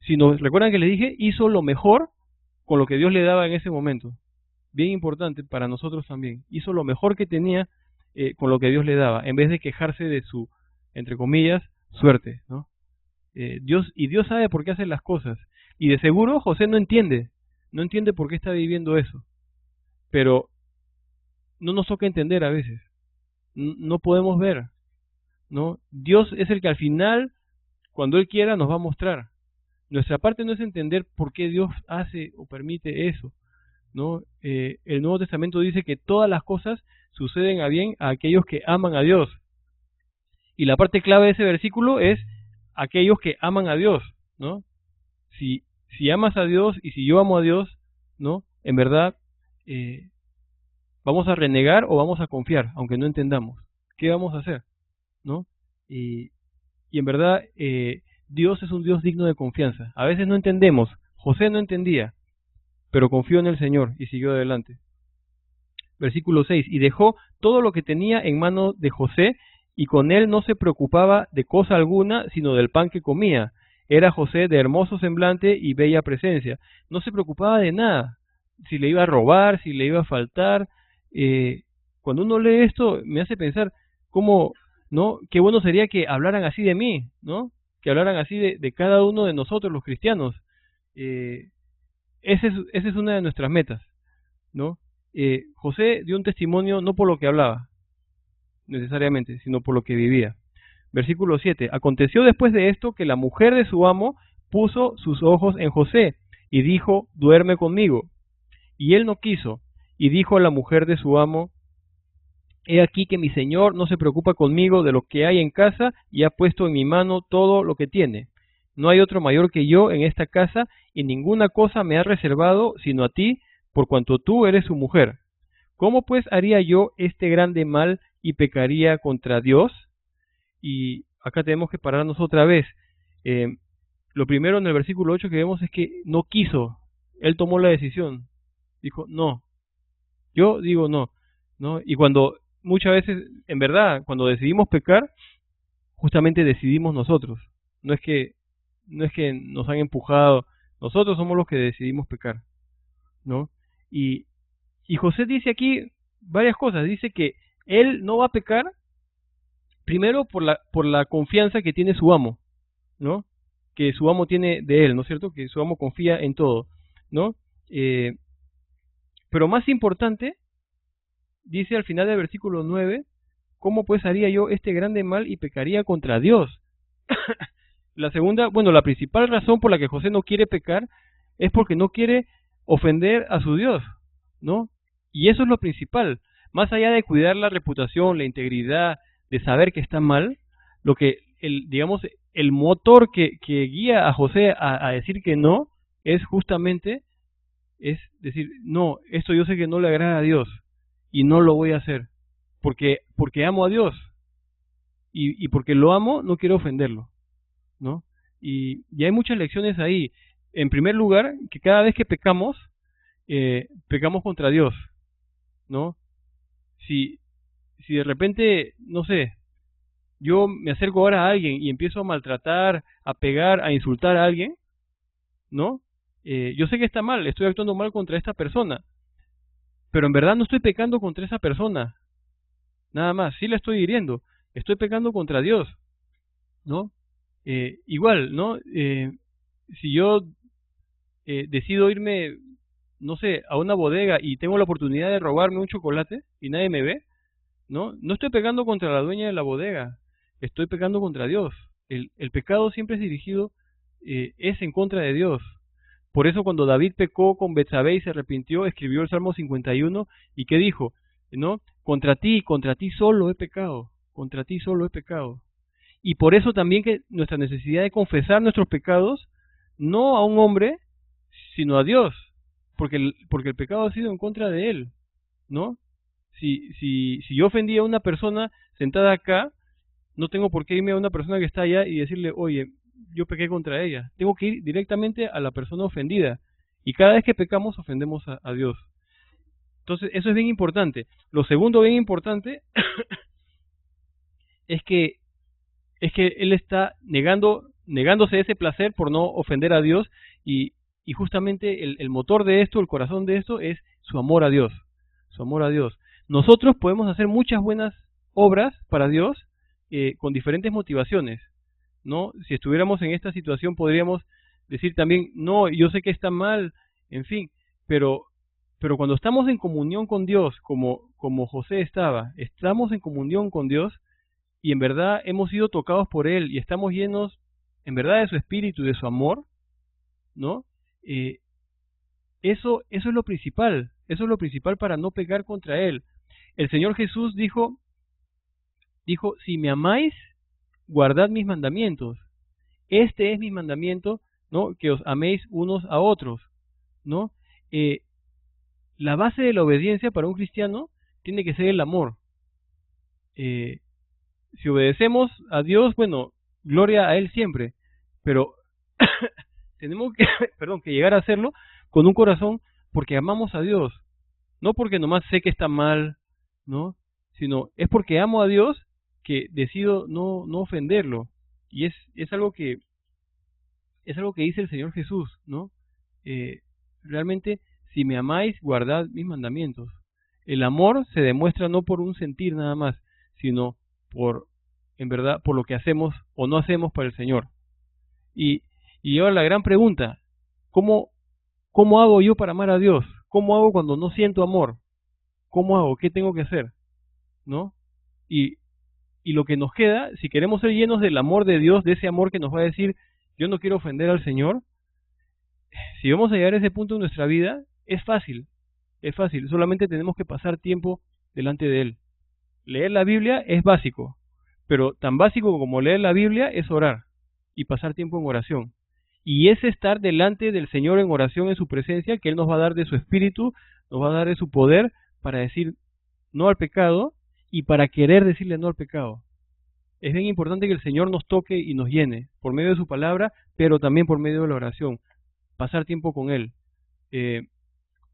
Speaker 1: sino, recuerdan que les dije, hizo lo mejor con lo que Dios le daba en ese momento. Bien importante para nosotros también. Hizo lo mejor que tenía con lo que Dios le daba, en vez de quejarse de su, entre comillas, suerte, ¿no? Dios sabe por qué hace las cosas, y de seguro José no entiende por qué está viviendo eso, pero no nos toca entender a veces, no podemos ver, ¿no? Dios es el que al final, cuando Él quiera, nos va a mostrar. Nuestra parte no es entender por qué Dios hace o permite eso, ¿no? El Nuevo Testamento dice que todas las cosas suceden a bien a aquellos que aman a Dios. Y la parte clave de ese versículo es aquellos que aman a Dios, ¿no? Si amas a Dios y si yo amo a Dios, ¿no? En verdad, ¿vamos a renegar o vamos a confiar, aunque no entendamos? ¿Qué vamos a hacer? ¿No? Y en verdad, Dios es un Dios digno de confianza. A veces no entendemos. José no entendía, pero confió en el Señor y siguió adelante. Versículo 6, y dejó todo lo que tenía en mano de José, y con él no se preocupaba de cosa alguna, sino del pan que comía. Era José de hermoso semblante y bella presencia. No se preocupaba de nada, si le iba a robar, si le iba a faltar. Cuando uno lee esto, me hace pensar cómo, ¿no? Qué bueno sería que hablaran así de mí, ¿no? Que hablaran así de cada uno de nosotros, los cristianos. Esa es una de nuestras metas, ¿no? José dio un testimonio no por lo que hablaba, necesariamente, sino por lo que vivía. Versículo 7. Aconteció después de esto que la mujer de su amo puso sus ojos en José y dijo: duerme conmigo. Y él no quiso, y dijo a la mujer de su amo: He aquí que mi señor no se preocupa conmigo de lo que hay en casa y ha puesto en mi mano todo lo que tiene. No hay otro mayor que yo en esta casa y ninguna cosa me ha reservado sino a ti, por cuanto tú eres su mujer. ¿Cómo pues haría yo este grande mal y pecaría contra Dios? Y acá tenemos que pararnos otra vez. Eh, lo primero en el versículo 8 que vemos es que no quiso. Él tomó la decisión. Dijo, no. Yo digo no. ¿No? Y cuando muchas veces, en verdad, cuando decidimos pecar, justamente decidimos nosotros. No es que, no es que nos han empujado. Nosotros somos los que decidimos pecar. ¿No? Y, y José dice aquí varias cosas. Dice que él no va a pecar primero por la confianza que tiene su amo, ¿no? Que su amo tiene de él, ¿no es cierto? Que su amo confía en todo, ¿no? Pero más importante, dice al final del versículo 9, ¿cómo pues haría yo este grande mal y pecaría contra Dios? La segunda, bueno, la principal razón por la que José no quiere pecar es porque no quiere ofender a su Dios, ¿no? Y eso es lo principal. Más allá de cuidar la reputación, la integridad, de saber que está mal, lo que, digamos, el motor que guía a José a decir que no, es justamente, es decir, no, esto yo sé que no le agrada a Dios y no lo voy a hacer, porque amo a Dios y porque lo amo, no quiero ofenderlo, ¿no? Y hay muchas lecciones ahí. En primer lugar, que cada vez que pecamos, pecamos contra Dios, ¿no? Si, si de repente, no sé, yo me acerco ahora a alguien y empiezo a maltratar, a pegar, a insultar a alguien, ¿no? Yo sé que está mal, estoy actuando mal contra esta persona, pero en verdad no estoy pecando contra esa persona, nada más, sí la estoy hiriendo, estoy pecando contra Dios, ¿no? Igual, ¿no? Si yo decido irme, no sé, a una bodega y tengo la oportunidad de robarme un chocolate y nadie me ve, ¿no? No estoy pecando contra la dueña de la bodega, estoy pecando contra Dios. El pecado siempre es dirigido, es en contra de Dios. Por eso cuando David pecó con Betsabé y se arrepintió, escribió el Salmo 51 y ¿qué dijo? ¿No? Contra ti solo he pecado, contra ti solo he pecado. Y por eso también que nuestra necesidad de confesar nuestros pecados, no a un hombre, sino a Dios, porque el pecado ha sido en contra de Él, ¿no? Si yo ofendí a una persona sentada acá, no tengo por qué irme a una persona que está allá y decirle, oye, yo pequé contra ella. Tengo que ir directamente a la persona ofendida. Y cada vez que pecamos, ofendemos a Dios. Entonces, eso es bien importante. Lo segundo bien importante es que él está negándose ese placer por no ofender a Dios y justamente el motor de esto, el corazón de esto es su amor a Dios, su amor a Dios. Nosotros podemos hacer muchas buenas obras para Dios con diferentes motivaciones, ¿no? Si estuviéramos en esta situación podríamos decir también, no, yo sé que está mal, en fin, pero cuando estamos en comunión con Dios, como José estamos en comunión con Dios, y en verdad hemos sido tocados por Él y estamos llenos en verdad de su espíritu y de su amor, ¿no? Eso es lo principal, eso es lo principal para no pecar contra Él. El Señor Jesús dijo, si me amáis, guardad mis mandamientos. Este es mi mandamiento, ¿no? Que os améis unos a otros, ¿no? La base de la obediencia para un cristiano tiene que ser el amor. Si obedecemos a Dios, bueno, gloria a Él siempre, pero tenemos que, perdón, que llegar a hacerlo con un corazón porque amamos a Dios, no porque nomás sé que está mal, ¿no? Sino es porque amo a Dios que decido no ofenderlo. Y es algo que dice el Señor Jesús, ¿no? Realmente, si me amáis, guardad mis mandamientos. El amor se demuestra no por un sentir nada más, sino en verdad, por lo que hacemos o no hacemos para el Señor. Y ahora la gran pregunta, ¿cómo hago yo para amar a Dios? ¿Cómo hago cuando no siento amor? ¿Cómo hago? ¿Qué tengo que hacer? ¿No? Y lo que nos queda, si queremos ser llenos del amor de Dios, de ese amor que nos va a decir, yo no quiero ofender al Señor, si vamos a llegar a ese punto en nuestra vida, es fácil, solamente tenemos que pasar tiempo delante de Él. Leer la Biblia es básico, pero tan básico como leer la Biblia es orar y pasar tiempo en oración. Y es estar delante del Señor en oración en su presencia, que Él nos va a dar de su espíritu, nos va a dar de su poder para decir no al pecado y para querer decirle no al pecado. Es bien importante que el Señor nos toque y nos llene por medio de su palabra, pero también por medio de la oración. Pasar tiempo con Él.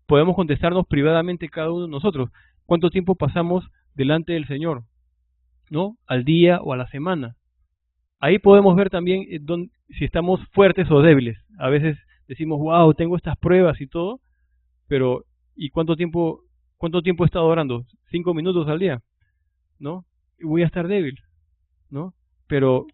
Speaker 1: Podemos contestarnos privadamente cada uno de nosotros. ¿Cuánto tiempo pasamos delante del Señor? ¿No? Al día o a la semana. Ahí podemos ver también si estamos fuertes o débiles. A veces decimos, wow, tengo estas pruebas y todo, pero ¿y cuánto tiempo he estado orando? 5 minutos al día, ¿no? Y voy a estar débil, ¿no? Pero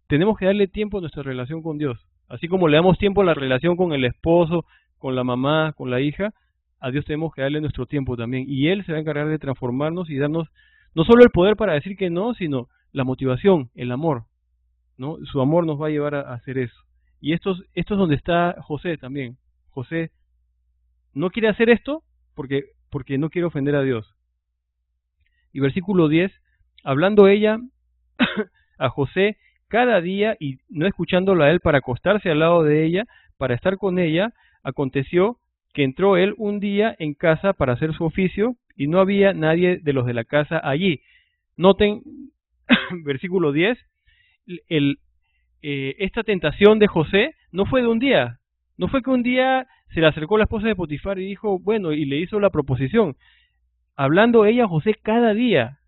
Speaker 1: tenemos que darle tiempo a nuestra relación con Dios. Así como le damos tiempo a la relación con el esposo, con la mamá, con la hija, a Dios tenemos que darle nuestro tiempo también. Y Él se va a encargar de transformarnos y darnos no solo el poder para decir que no, sino la motivación, el amor, ¿no? Su amor nos va a llevar a hacer eso. Y esto es donde está José también. José no quiere hacer esto porque no quiere ofender a Dios. Y versículo 10, hablando ella a José cada día y no escuchándolo a él para acostarse al lado de ella, para estar con ella, aconteció que entró él un día en casa para hacer su oficio y no había nadie de los de la casa allí. Noten, versículo 10, esta tentación de José no fue de un día. No fue que un día se le acercó la esposa de Potifar y dijo, bueno, y le hizo la proposición. Hablando ella a José cada día,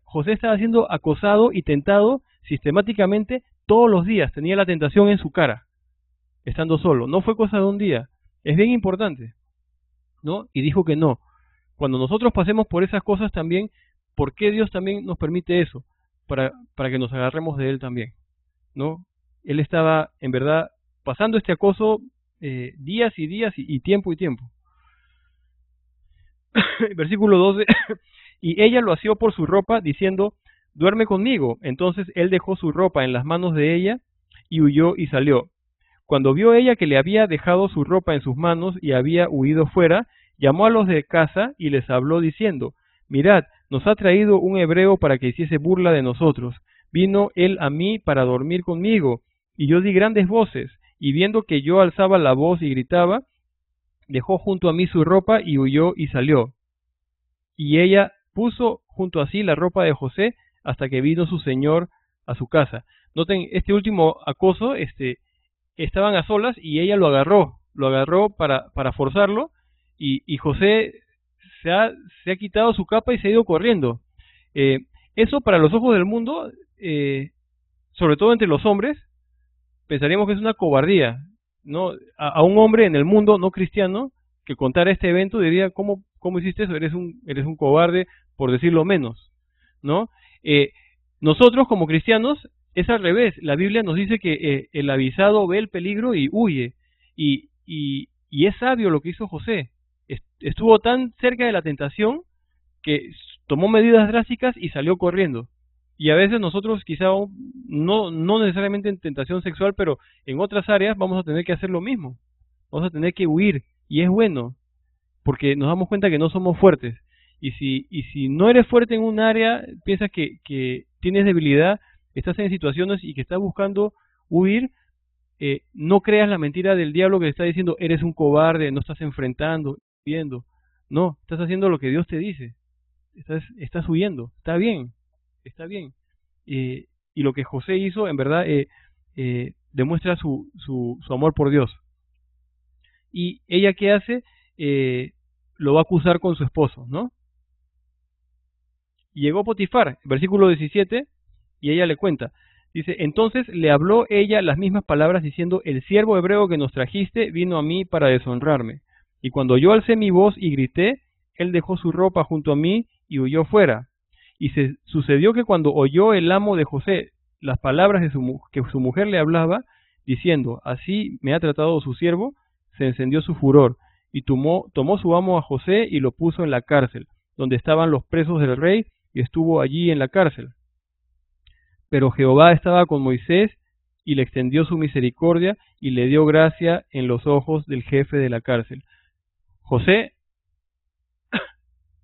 Speaker 1: José estaba siendo acosado y tentado sistemáticamente todos los días. Tenía la tentación en su cara, estando solo. No fue cosa de un día. Es bien importante, ¿no? Y dijo que no. Cuando nosotros pasemos por esas cosas también, ¿por qué Dios también nos permite eso? Para que nos agarremos de Él también, ¿no? Él estaba, en verdad, pasando este acoso días y días y tiempo y tiempo. Versículo 12, y ella lo asió por su ropa, diciendo, duerme conmigo. Entonces él dejó su ropa en las manos de ella, y huyó y salió. Cuando vio ella que le había dejado su ropa en sus manos y había huido fuera, llamó a los de casa y les habló diciendo, mirad, nos ha traído un hebreo para que hiciese burla de nosotros. Vino él a mí para dormir conmigo, y yo di grandes voces, y viendo que yo alzaba la voz y gritaba, dejó junto a mí su ropa y huyó y salió. Y ella puso junto a sí la ropa de José hasta que vino su señor a su casa. Noten, este último acoso, estaban a solas y ella lo agarró para forzarlo, y José se ha quitado su capa y se ha ido corriendo. Eso para los ojos del mundo, sobre todo entre los hombres, pensaríamos que es una cobardía, ¿no? A un hombre en el mundo no cristiano que contara este evento diría, ¿cómo hiciste eso? Eres un cobarde, por decirlo menos, ¿no? Nosotros como cristianos es al revés. La Biblia nos dice que el avisado ve el peligro y huye. Y es sabio lo que hizo José. Estuvo tan cerca de la tentación que tomó medidas drásticas y salió corriendo. Y a veces nosotros quizá no necesariamente en tentación sexual, pero en otras áreas vamos a tener que hacer lo mismo. Vamos a tener que huir. Y es bueno, porque nos damos cuenta que no somos fuertes. Y si no eres fuerte en un área, piensas que tienes debilidad, estás en situaciones y que estás buscando huir, no creas la mentira del diablo que te está diciendo, eres un cobarde, no estás enfrentando, viendo. No, estás haciendo lo que Dios te dice. Estás huyendo. Está bien. Y lo que José hizo, en verdad, demuestra su amor por Dios. Y ella, ¿qué hace? Lo va a acusar con su esposo, ¿no? Llegó Potifar, versículo 17, y ella le cuenta. Dice, entonces le habló ella las mismas palabras diciendo, el siervo hebreo que nos trajiste vino a mí para deshonrarme. Y cuando yo alcé mi voz y grité, él dejó su ropa junto a mí y huyó fuera. Y sucedió que cuando oyó el amo de José las palabras que su mujer le hablaba, diciendo, así me ha tratado su siervo, se encendió su furor, y tomó su amo a José y lo puso en la cárcel, donde estaban los presos del rey, y estuvo allí en la cárcel. Pero Jehová estaba con Moisés, y le extendió su misericordia, y le dio gracia en los ojos del jefe de la cárcel. José,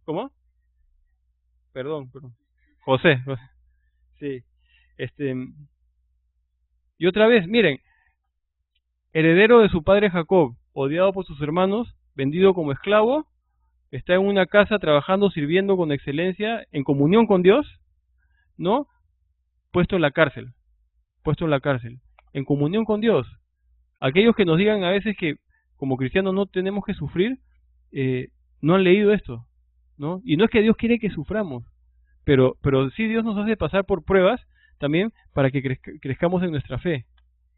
Speaker 1: ¿cómo? perdón. José. Sí. Este, y otra vez, miren, heredero de su padre Jacob, odiado por sus hermanos, vendido como esclavo, está en una casa trabajando, sirviendo con excelencia, en comunión con Dios, ¿no? Puesto en la cárcel, en comunión con Dios. Aquellos que nos digan a veces que como cristianos no tenemos que sufrir, no han leído esto, ¿no? Y no es que Dios quiere que suframos, pero sí Dios nos hace pasar por pruebas también para que crezcamos en nuestra fe.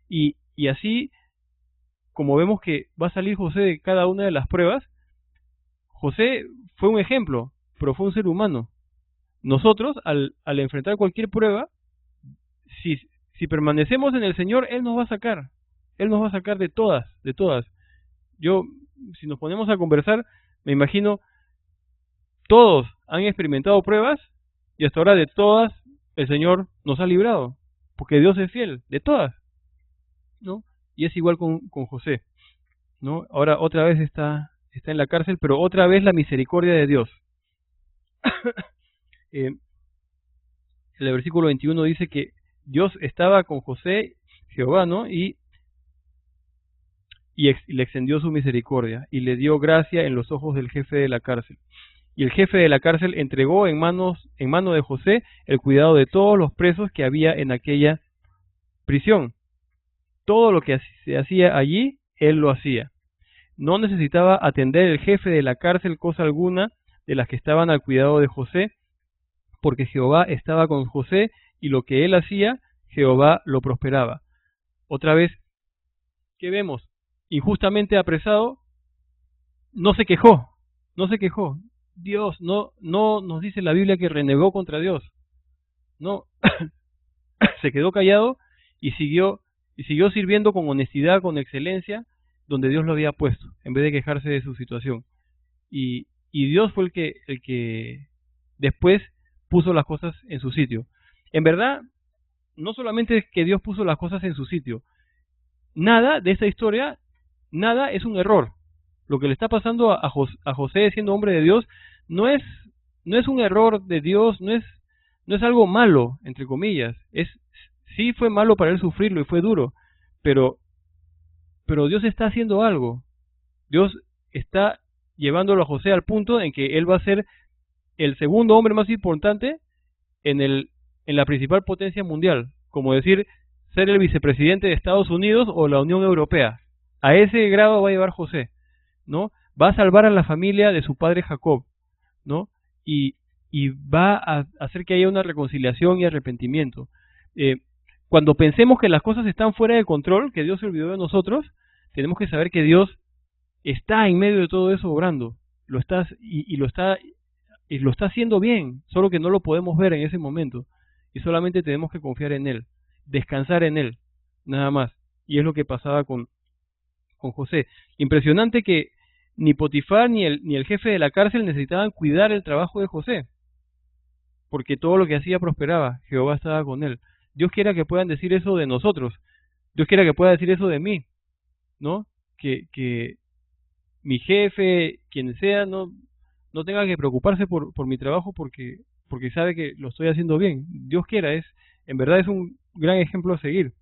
Speaker 1: Y así, como vemos que va a salir José de cada una de las pruebas, José fue un ejemplo, pero fue un ser humano. Nosotros, al enfrentar cualquier prueba, si, si permanecemos en el Señor, Él nos va a sacar. Él nos va a sacar de todas, de todas. Yo, si nos ponemos a conversar, me imagino, todos han experimentado pruebas y hasta ahora de todas el Señor nos ha librado, porque Dios es fiel, de todas, ¿no? Y es igual con José, ¿no? Ahora otra vez está en la cárcel, pero otra vez la misericordia de Dios. El versículo 21 dice que Dios estaba con José, Jehová, ¿no? Y le extendió su misericordia y le dio gracia en los ojos del jefe de la cárcel. Y el jefe de la cárcel entregó en mano de José el cuidado de todos los presos que había en aquella prisión. Todo lo que se hacía allí, él lo hacía. No necesitaba atender el jefe de la cárcel cosa alguna de las que estaban al cuidado de José, porque Jehová estaba con José y lo que él hacía, Jehová lo prosperaba. Otra vez, ¿qué vemos? Injustamente apresado, no se quejó. Dios no nos dice la Biblia que renegó contra Dios. No, se quedó callado y siguió sirviendo con honestidad, con excelencia, donde Dios lo había puesto, en vez de quejarse de su situación. Y Dios fue el que después puso las cosas en su sitio. En verdad, no solamente es que Dios puso las cosas en su sitio, nada de esta historia, nada es un error. Lo que le está pasando a José siendo hombre de Dios no es un error de Dios, no es algo malo, entre comillas. Sí fue malo para él sufrirlo y fue duro, pero Dios está haciendo algo. Dios está llevándolo a José al punto en que él va a ser el segundo hombre más importante en la principal potencia mundial, como decir, ser el vicepresidente de Estados Unidos o la Unión Europea. A ese grado va a llevar José, ¿no? Va a salvar a la familia de su padre Jacob, ¿no? Y va a hacer que haya una reconciliación y arrepentimiento. Cuando pensemos que las cosas están fuera de control, que Dios se olvidó de nosotros, tenemos que saber que Dios está en medio de todo eso obrando, lo está haciendo bien, solo que no lo podemos ver en ese momento y solamente tenemos que confiar en Él, descansar en Él, nada más. Y es lo que pasaba con José. Impresionante que ni Potifar ni el jefe de la cárcel necesitaban cuidar el trabajo de José, porque todo lo que hacía prosperaba, Jehová estaba con él. Dios quiera que puedan decir eso de nosotros, Dios quiera que pueda decir eso de mí, ¿no? Que mi jefe, quien sea, no tenga que preocuparse por mi trabajo porque sabe que lo estoy haciendo bien. Dios quiera, en verdad es un gran ejemplo a seguir.